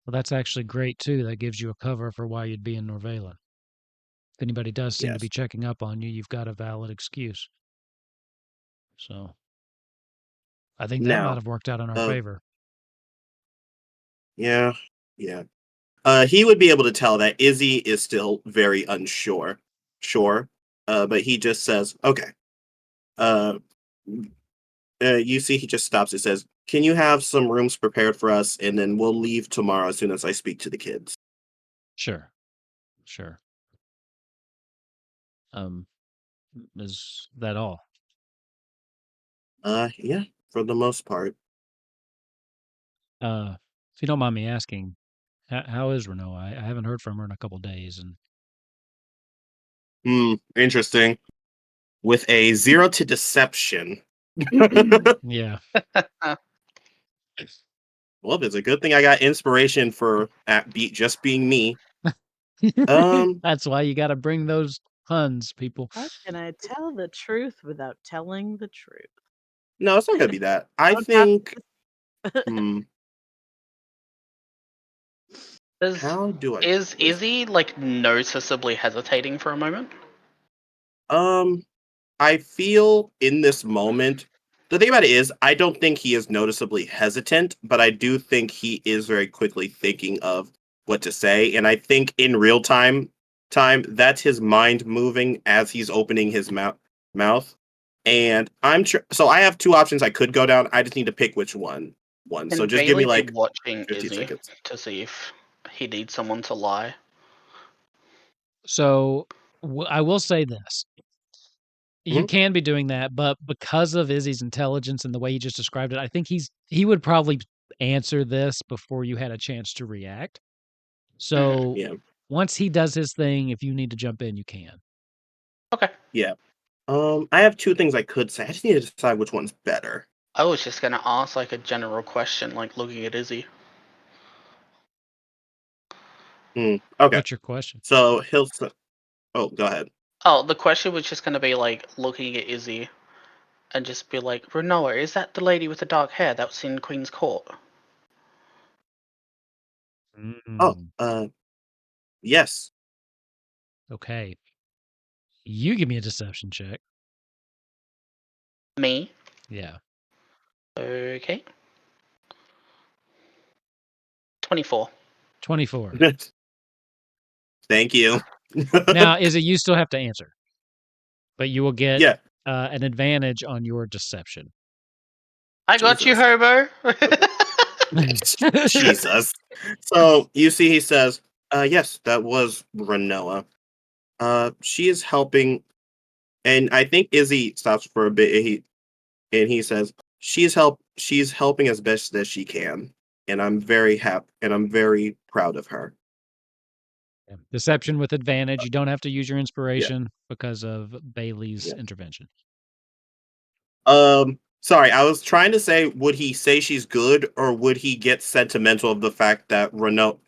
Well, that's actually great, too. That gives you a cover for why you'd be in Norvallen. If anybody does seem to be Yes. checking up on you, you've got a valid excuse. So I think that might Now, have worked out in our uh, favor. yeah, yeah. He would be able to tell that Izzy is still very unsure. But he just says, okay. You see, he just stops. It says, "Can you have some rooms prepared for us, and then we'll leave tomorrow as soon as I speak to the kids." Sure. Is that all? Yeah, for the most part. If you don't mind me asking, how is Renault? I haven't heard from her in a couple days, and Interesting. With a 0 to deception. yeah. Well, it's a good thing I got inspiration for just being me. Um, That's why you got to bring those puns, people. How can I tell the truth without telling the truth? no, it's not gonna be that. I Don't have think. to- How do I? Is Izzy like noticeably hesitating for a moment? I feel in this moment, the thing about it is, I don't think he is noticeably hesitant, but I do think he is very quickly thinking of what to say, and I think in real time that's his mind moving as he's opening his mouth. And so I have two options I could go down. I just need to pick which one. So Can just give me Bailey be like watching 50 Izzy seconds. to see if he needs someone to lie? So I will say this. You Mhm. can be doing that, but because of Izzy's intelligence and the way he just described it, I think he would probably answer this before you had a chance to react. So Yeah. once he does his thing, if you need to jump in, you can. Okay. Yeah. I have two things I could say. I just need to decide which one's better. I was just gonna ask like a general question, like looking at Izzy. Okay. What's your question? So oh, go ahead. Oh, the question was just gonna be like looking at Izzy and just be like, Renoa, is that the lady with the dark hair that was in Queen's Court? Oh, Mm, yes. okay. You give me a deception check. Me? Yeah. Okay. 24. 24. Thank you. Now, Izzy, you still have to answer, but you will get Yeah. an advantage on your deception. I got you, Jesus. Hobo. Jesus. So you see, he says, yes, that was Renoa. She is helping, and I think Izzy stops for a bit. And he says, She's helping as best as she can, and I'm very happy, and I'm very proud of her. Yeah. Deception with advantage. Uh, You don't have to use your yeah, inspiration because of Bailey's yeah. intervention. Sorry, I was trying to say, would he say she's good, or would he get sentimental of the fact that Renoa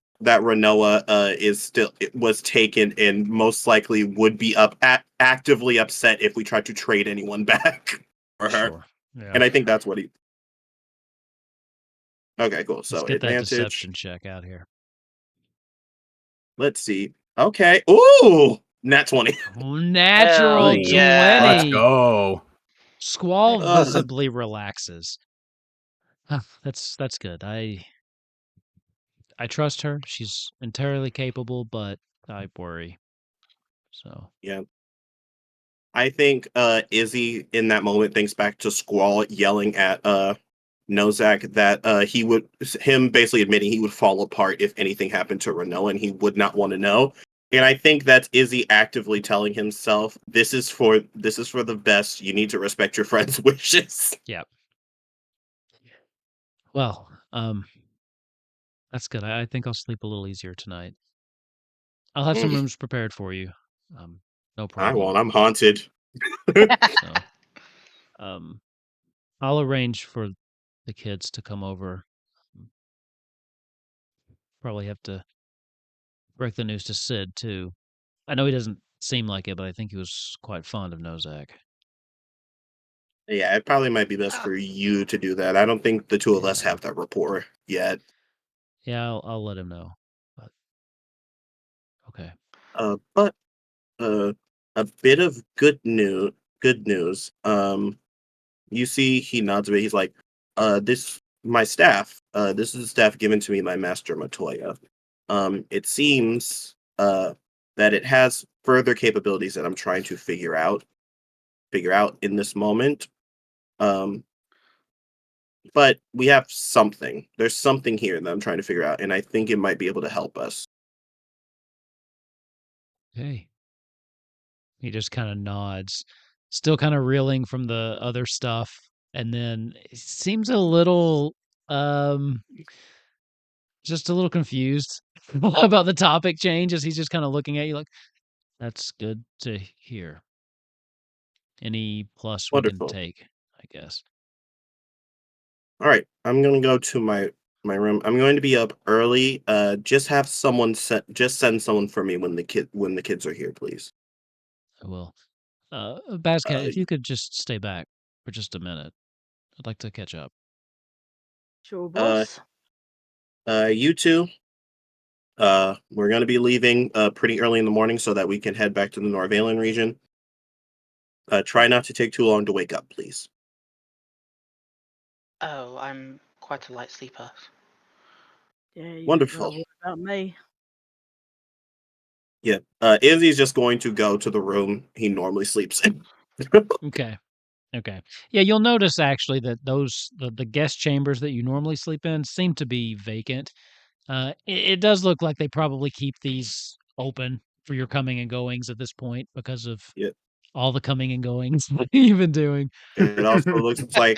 was taken and most likely would be actively upset if we tried to trade anyone back for her. Sure. Yeah. And I think that's what he. Okay, cool. Let's So get that advantage. deception check out here. Let's see. Okay. Ooh, nat 20. Natural Hell 20. yeah. Let's go. Squall Ugh. visibly relaxes. That's good. I trust her. She's entirely capable, but I worry. So Yeah. I think Izzy in that moment thinks back to Squall yelling at Nozak that him basically admitting he would fall apart if anything happened to Renoa and he would not want to know. And I think that's Izzy actively telling himself, this is for the best. You need to respect your friend's wishes. yeah. Well, that's good. I think I'll sleep a little easier tonight. I'll have some rooms prepared for you. No I problem. won't. I'm haunted. So, I'll arrange for the kids to come over. Probably have to break the news to Sid too. I know he doesn't seem like it, but I think he was quite fond of Nozak. Yeah, it probably might be best for you to do that. I don't think the two of us Yeah. have that rapport yet. Yeah, I'll let him know. But okay. But a bit of good news. Good news. You see, he nods a bit. He's like, this my staff. This is the staff given to me by Master Matoya. It seems that it has further capabilities that I'm trying to figure out in this moment. But we have something. There's something here that I'm trying to figure out, and I think it might be able to help us. Okay. He just kind of nods, still kind of reeling from the other stuff, and then he seems a little, just a little confused about the topic change as he's just kind of looking at you like, that's good to hear. Any plus we can Wonderful. take, I guess. All right, I'm gonna go to my room. I'm going to be up early. Just have someone send someone for me when the kids are here, please. I will. Bazkat, Uh, if you could just stay back for just a minute, I'd like to catch up. Sure, uh, boss. you two. We're gonna be leaving pretty early in the morning so that we can head back to the Norvallen region. Try not to take too long to wake up, please. Oh, I'm quite a light sleeper. Yeah, you don't gotta Wonderful. worry about me. Yeah. Izzy's just going to go to the room he normally sleeps in. Okay. Okay. Yeah, you'll notice actually that the guest chambers that you normally sleep in seem to be vacant. It does look like they probably keep these open for your coming and goings at this point because of Yeah. all the coming and goings that you've been doing. It also looks like,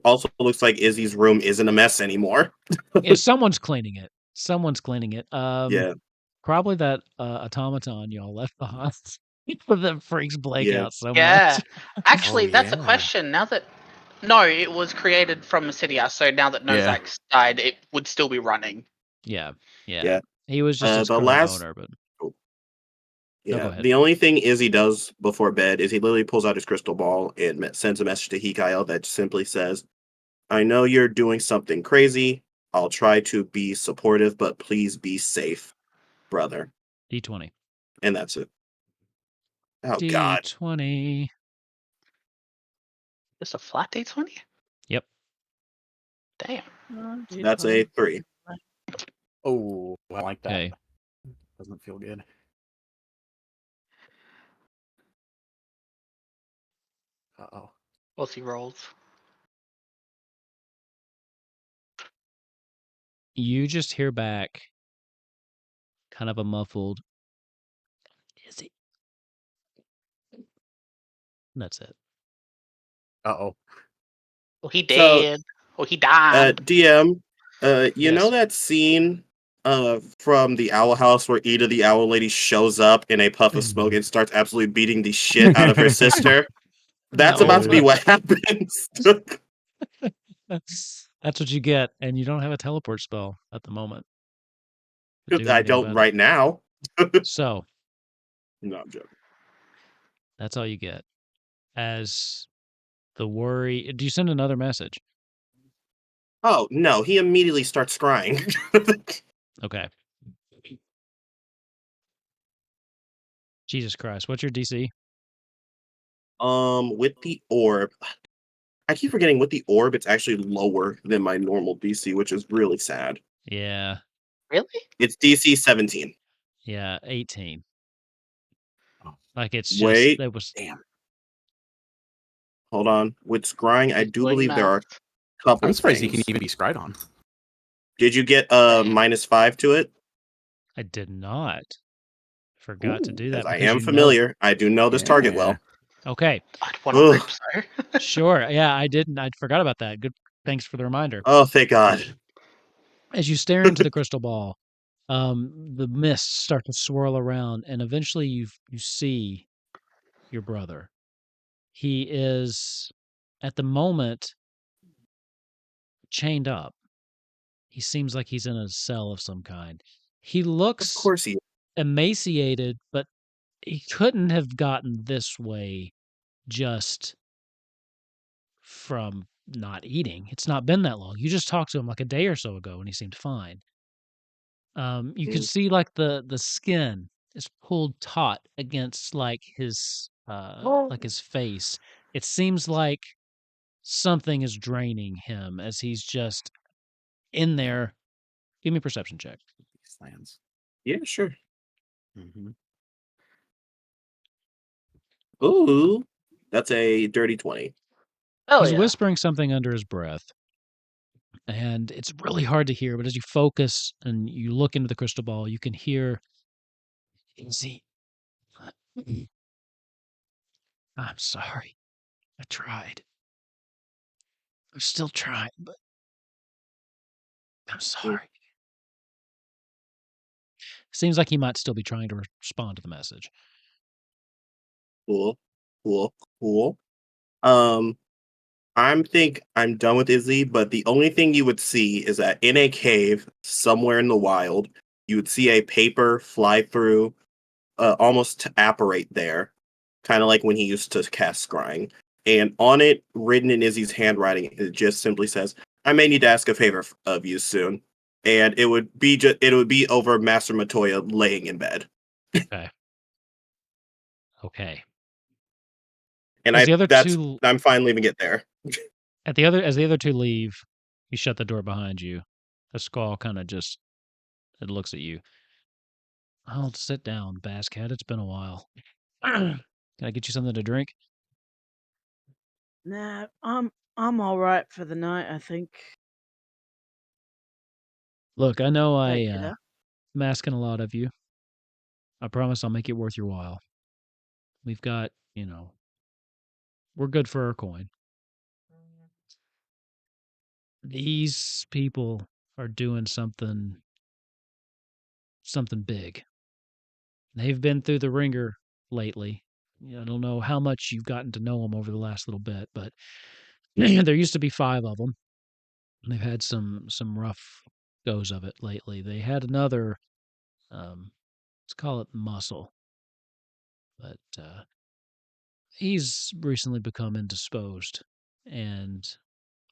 also looks like Izzy's room isn't a mess anymore. Yeah, someone's cleaning it. Someone's cleaning it. Yeah. Probably that automaton y'all left behind. That freaks Blake Yeah. out so Yeah. much. Actually, Oh, that's a yeah. question. Now that no, it was created from Acidia, so now that Yeah. Nozak's died, it would still be running. Yeah. Yeah. He was just its The current last owner, but oh, no, go yeah, ahead. the only thing Izzy does before bed is he literally pulls out his crystal ball and sends a message to Hikael that simply says, "I know you're doing something crazy. I'll try to be supportive, but please be safe, brother." D20. And that's it. Oh God. D20. Just a flat D20? Yep. Damn. That's a 3. Oh, I like that. Okay. Doesn't feel good. Uh-oh. What's he rolls? You just hear back kind of a muffled, is he? That's it. Uh-oh. Oh, he So, dead. Oh, he died. DM, you know Yes. that scene from the Owl House where Ida the Owl Lady shows up in a puff of smoke and starts absolutely beating the shit out of her sister? That's No. about to be what happens. That's what you get, and you don't have a teleport spell at the moment to do I anything don't about right now. it. So No, I'm joking. that's all you get. As the worry, do you send another message? Oh no, he immediately starts crying. Okay. Jesus Christ, what's your DC? With the orb, I keep forgetting with the orb, it's actually lower than my normal DC, which is really sad. Yeah, Really? It's DC 17. yeah, 18. Oh. Like it's just Wait, that was Damn. hold on. With scrying, I He's do doing believe there math. are a couple I'm surprised he things. can even be scryed on. Did you get Damn. -5 to it? I did not. Forgot to Ooh, do As that I because am you know. familiar. I do know this target Yeah. well. Okay, I'd want to Ugh. hope so. sure. Yeah, I didn't. I forgot about that. Good. Thanks for the reminder. Oh, thank God. As you stare into the crystal ball, the mists start to swirl around, and eventually you see your brother. He is at the moment chained up. He seems like he's in a cell of some kind. He Of looks course he. emaciated, but he couldn't have gotten this way just from not eating. It's not been that long. You just talked to him like a day or so ago, and he seemed fine. You could see like the skin is pulled taut against like his face. It seems like something is draining him as he's just in there. Give me a perception check. lands. Yeah, sure. Mm-hmm. Ooh, that's a dirty 20. Oh He's yeah. whispering something under his breath, and it's really hard to hear. But as you focus and you look into the crystal ball, you can hear. See, I'm sorry. I tried. I'm still trying, but I'm sorry. Seems like he might still be trying to respond to the message. Cool, cool, cool. I'm done with Izzy, but the only thing you would see is that in a cave somewhere in the wild, you would see a paper fly through, almost to apparate there, kind of like when he used to cast scrying. And on it, written in Izzy's handwriting, it just simply says, "I may need to ask a favor of you soon." And it would be over Master Matoya laying in bed. Okay. And As the other two I'm fine leaving it there. as the other two leave, you shut the door behind you. The Squall kind of just it looks at you. I'll sit down, Bazkat. It's been a while. Can I get you something to drink? Nah, I'm all right for the night, I think. Look, I know Thank you, though. I'm asking a lot of you. I promise I'll make it worth your while. We've got, we're good for our coin. These people are doing something big. They've been through the ringer lately. I don't know how much you've gotten to know them over the last little bit, but there used to be 5 of them. They've had some rough goes of it lately. They had another, let's call it muscle, but he's recently become indisposed, and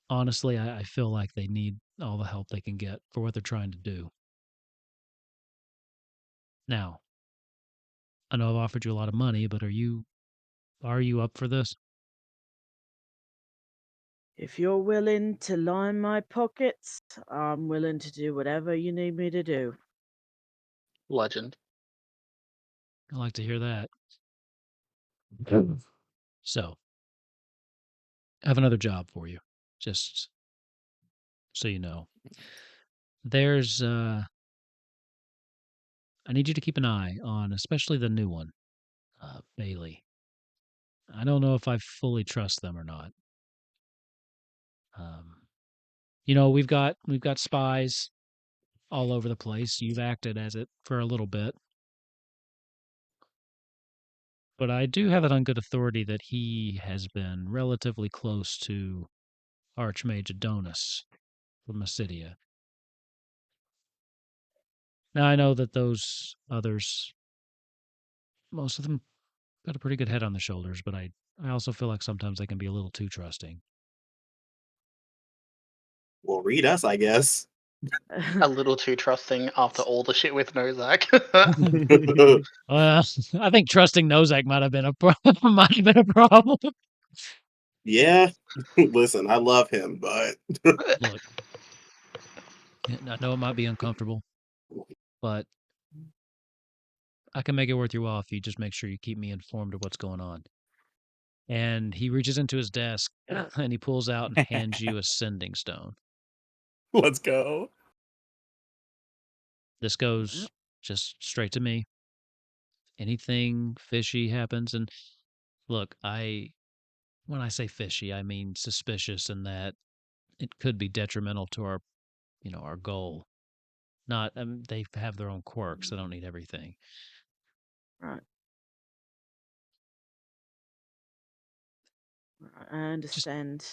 honestly, I feel like they need all the help they can get for what they're trying to do. Now, I know I've offered you a lot of money, but are you up for this? If you're willing to line my pockets, I'm willing to do whatever you need me to do. Legend. I like to hear that. So, I have another job for you, just so you know. There's, I need you to keep an eye on, especially the new one, Bailey. I don't know if I fully trust them or not. Um, we've got spies all over the place. You've acted as it for a little bit. But I do have it on good authority that he has been relatively close to Archmage Adonis from Mysidia. Now, I know that those others, most of them got a pretty good head on their shoulders, but I also feel like sometimes they can be a little too trusting. Well, read us, I guess. A little too trusting after all the shit with Nozak. Well, I think trusting Nozak might have been a problem. Yeah. Listen, I love him, but Look, I know it might be uncomfortable, but I can make it worth your while if you just make sure you keep me informed of what's going on. And he reaches into his desk and he pulls out and hands you a sending stone. Let's go. This goes just straight to me. Anything fishy happens, and look, when I say fishy, I mean suspicious in that it could be detrimental to our goal. Not, they have their own quirks. I don't need everything. Right. I understand.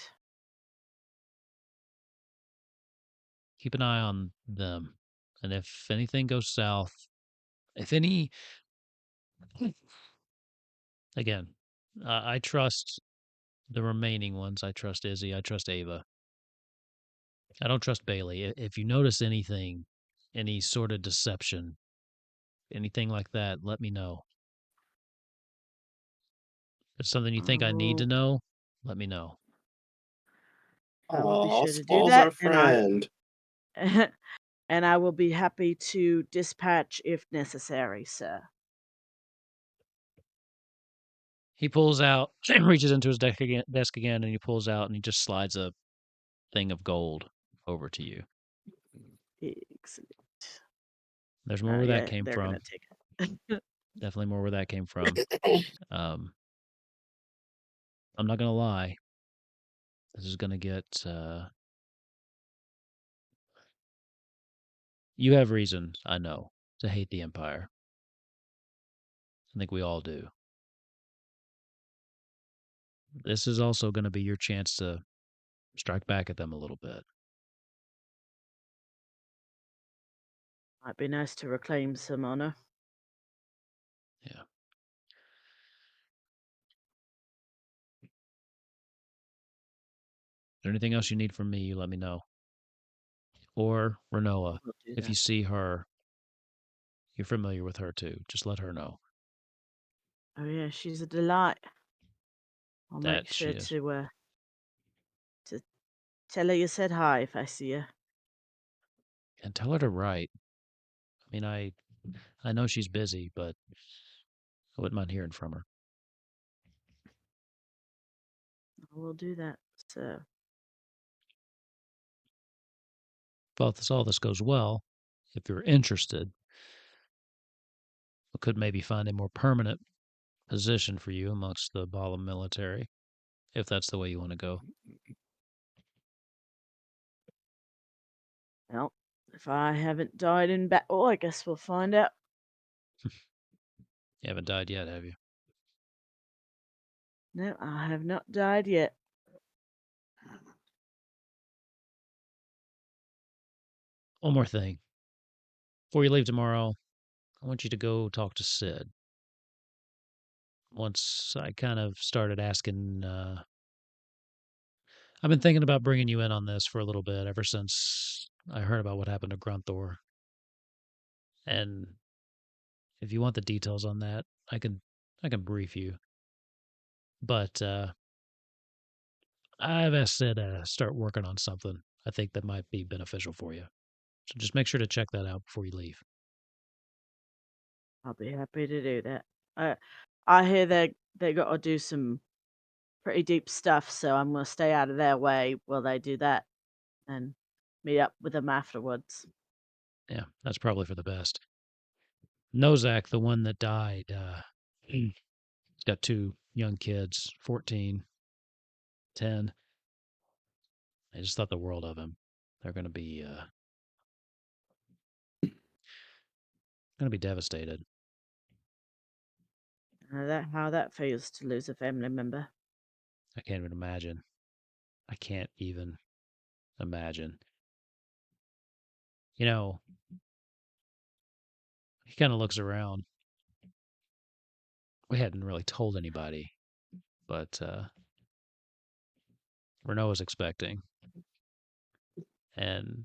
Keep an eye on them. And if anything goes south, if any, again, I trust the remaining ones. I trust Izzy. I trust Ava. I don't trust Bailey. If you notice anything, any sort of deception, anything like that, let me know. If it's something you think I need to Oh, know, let me know. I will be oh, sure to do Squall's that, our friend. and I will be happy to dispatch if necessary, sir. He pulls out, reaches into his desk again, and he pulls out and he just slides a thing of gold over to you. Excellent. There's more where that Yeah, came they're from. gonna take it. Definitely more where that came from. I'm not gonna lie. This is gonna get. You have reason, I know, to hate the Empire. I think we all do. This is also going to be your chance to strike back at them a little bit. Might be nice to reclaim some honor. Yeah. Is there anything else you need from me, you let me know. Or Renoa, We'll do if that. you see her, you're familiar with her too. Just let her know. Oh yeah, she's a delight. I'll That make she sure is. to tell her you said hi if I see her. And tell her to write. I mean, I know she's busy, but I wouldn't mind hearing from her. I will do that. So If all this goes well, if you're interested, we could maybe find a more permanent position for you amongst the Balamb military, if that's the way you want to go. well, if I haven't died in battle, I guess we'll find out. You haven't died yet, have you? No, I have not died yet. One more thing. Before you leave tomorrow, I want you to go talk to Sid. Once I kind of started asking, I've been thinking about bringing you in on this for a little bit ever since I heard about what happened to Grunthor. And if you want the details on that, I can brief you. But I've asked Sid to start working on something I think that might be beneficial for you. So just make sure to check that out before you leave. I'll be happy to do that. I hear they got to do some pretty deep stuff, so I'm gonna stay out of their way while they do that, and meet up with them afterwards. Yeah, that's probably for the best. Nozak, the one that died, he's got two young kids, 14, 10. I just thought the world of him. They're going to be devastated. How that feels to lose a family member. I can't even imagine. I can't even imagine. You know, he kind of looks around. We hadn't really told anybody, but Renault was expecting. And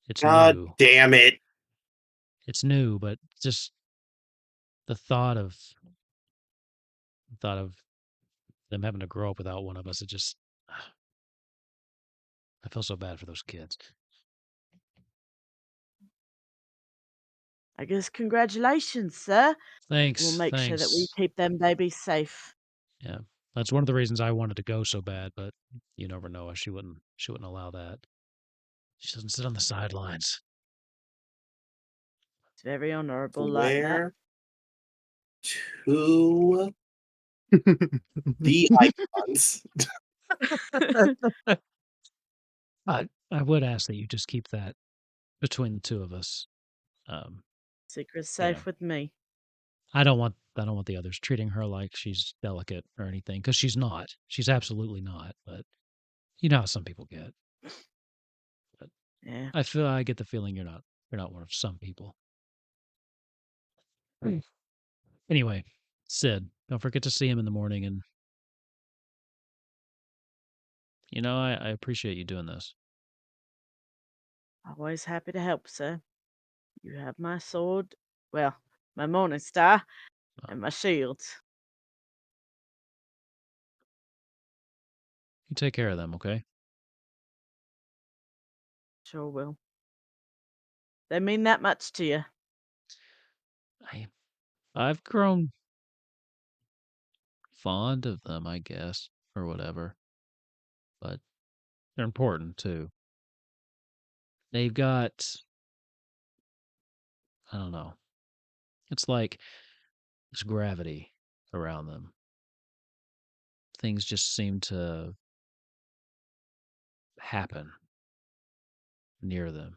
it's God new. damn it. It's new, but just the thought of them having to grow up without one of us, it just I feel so bad for those kids. I guess congratulations, sir. We'll Thanks, make sure that we thanks. keep them babies safe. Yeah, that's one of the reasons I wanted to go so bad, but you never know. She wouldn't allow that. She doesn't sit on the sidelines. It's very honorable like that. Where to the icons? I would ask that you just keep that between the two of us. Secret's You safe know, with me. I don't want the others treating her like she's delicate or anything, because she's not. She's absolutely not. But you know how some people get. But Yeah. I get the feeling you're not one of some people. Anyway, Sid, don't forget to see him in the morning, and I appreciate you doing this. Always happy to help, sir. You have my sword, well, my morning star, and my shield. You take care of them, okay? Sure will. They mean that much to you. I've grown fond of them, I guess, or whatever. But they're important too. They've got, I don't know. It's like there's gravity around them. Things just seem to happen near them.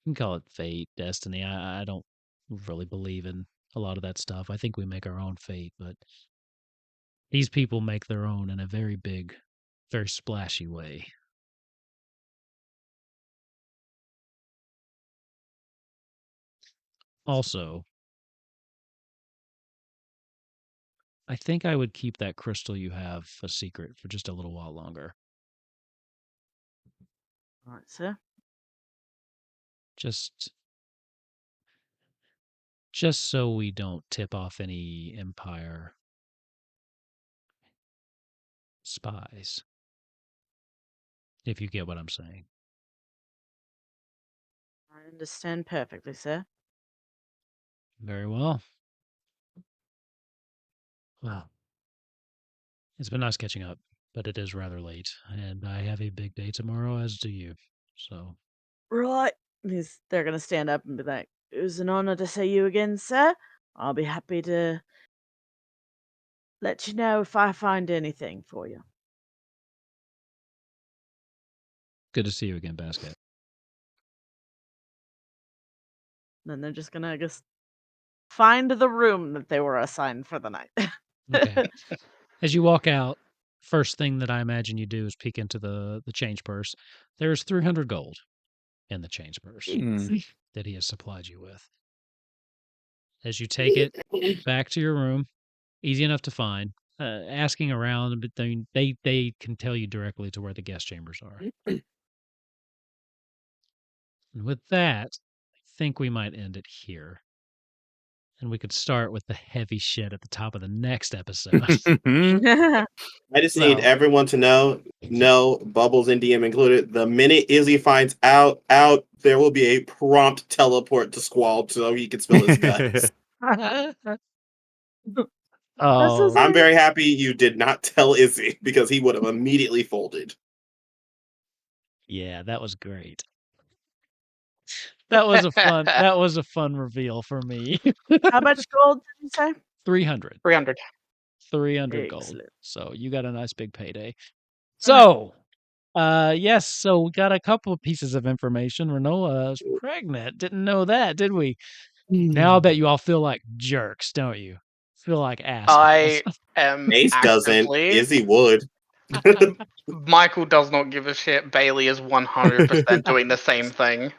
You can call it fate, destiny. I don't really believe in a lot of that stuff. I think we make our own fate, but these people make their own in a very big, very splashy way. Also, I think I would keep that crystal you have a secret for just a little while longer. All right, sir. Just so we don't tip off any Empire spies. If you get what I'm saying. I understand perfectly, sir. Very well. Well, it's been nice catching up, but it is rather late, and I have a big day tomorrow, as do you. So, Right. They're going to stand up and be like, it was an honor to see you again, sir. I'll be happy to let you know if I find anything for you. good to see you again, Bazkat. Then they're just going to find the room that they were assigned for the night. Okay. As you walk out, first thing that I imagine you do is peek into the change purse. There's 300 gold in the change purse that he has supplied you with. As you take it back to your room, easy enough to find. Asking around, but they can tell you directly to where the guest chambers are. And with that, I think we might end it here. And we could start with the heavy shit at the top of the next episode. I just need So- everyone to know, no Bubbles and DM included. The minute Izzy finds out, there will be a prompt teleport to Squall so he can spill his guts. Oh, I'm very happy you did not tell Izzy because he would have immediately folded. yeah, that was great. That was a fun reveal for me. How much gold did you say? 300. 300. 300 gold. Excellent. So you got a nice big payday. So, yes, so we got a couple of pieces of information. Renoa is pregnant. Didn't know that, did we? Now I bet you all feel like jerks, don't you? Feel like assholes. I am Ace doesn't. actively... Izzy would. Michael does not give a shit. Bailey is 100% doing the same thing.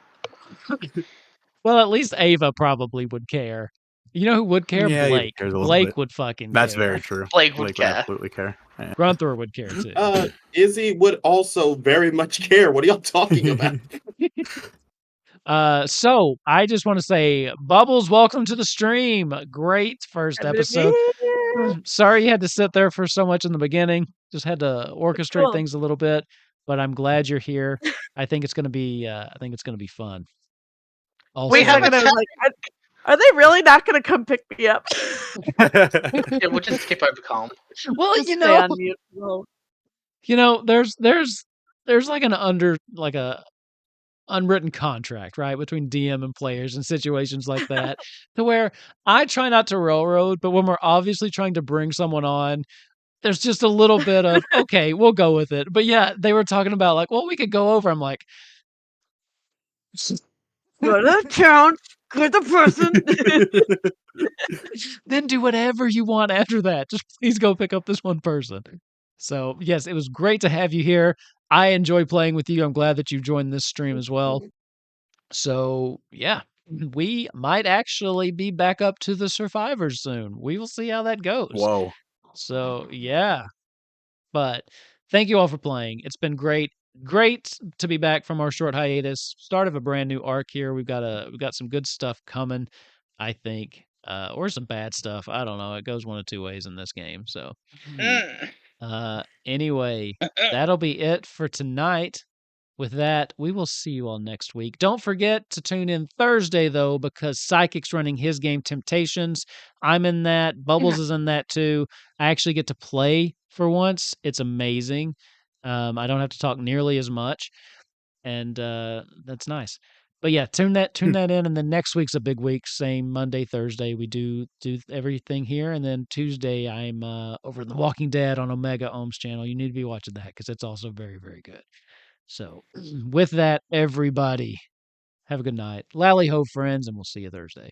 Well, at least Ava probably would care. You know who would care? Yeah, he Blake. cares a little Blake bit. would fucking That's care. very true. Blake would care. absolutely care. Yeah. Grunther would care too. Izzy would also very much care. What are y'all talking about? So I just want to say, Bubbles, welcome to the stream. Great first episode. Sorry you had to sit there for so much in the beginning. Just had to orchestrate Cool. things a little bit, but I'm glad you're here. I think it's gonna be fun. Also, We have a chat. Are they really not going to come pick me up? Yeah, we'll just skip over calm. well, Just you stay know, on mute. Well, there's like a unwritten contract, right, between DM and players in situations like that, to where I try not to railroad, but when we're obviously trying to bring someone on, there's just a little bit of, okay, we'll go with it. But yeah, they were talking about like, well, we could go over. I'm like, go to town, get the person. then do whatever you want after that. Just please go pick up this one person. So yes, it was great to have you here. I enjoy playing with you. I'm glad that you joined this stream as well. So yeah, we might actually be back up to the Sufivers soon. We will see how that goes. Whoa. So yeah, but thank you all for playing. It's been great to be back from our short hiatus. Start of a brand new arc here. We've got some good stuff coming, I think, or some bad stuff. I don't know. It goes one of two ways in this game. So anyway, that'll be it for tonight. with that, we will see you all next week. Don't forget to tune in Thursday, though, because Psychic's running his game Temptations. I'm in that. Bubbles is in that, too. I actually get to play for once. It's amazing. I don't have to talk nearly as much, and that's nice. But yeah, tune that in, and then next week's a big week. Same Monday, Thursday, we do everything here, and then Tuesday I'm over in The Walking Dead on Omega Ohms channel. You need to be watching that because it's also very, very good. So with that, everybody, have a good night. Lally ho, friends, and we'll see you Thursday.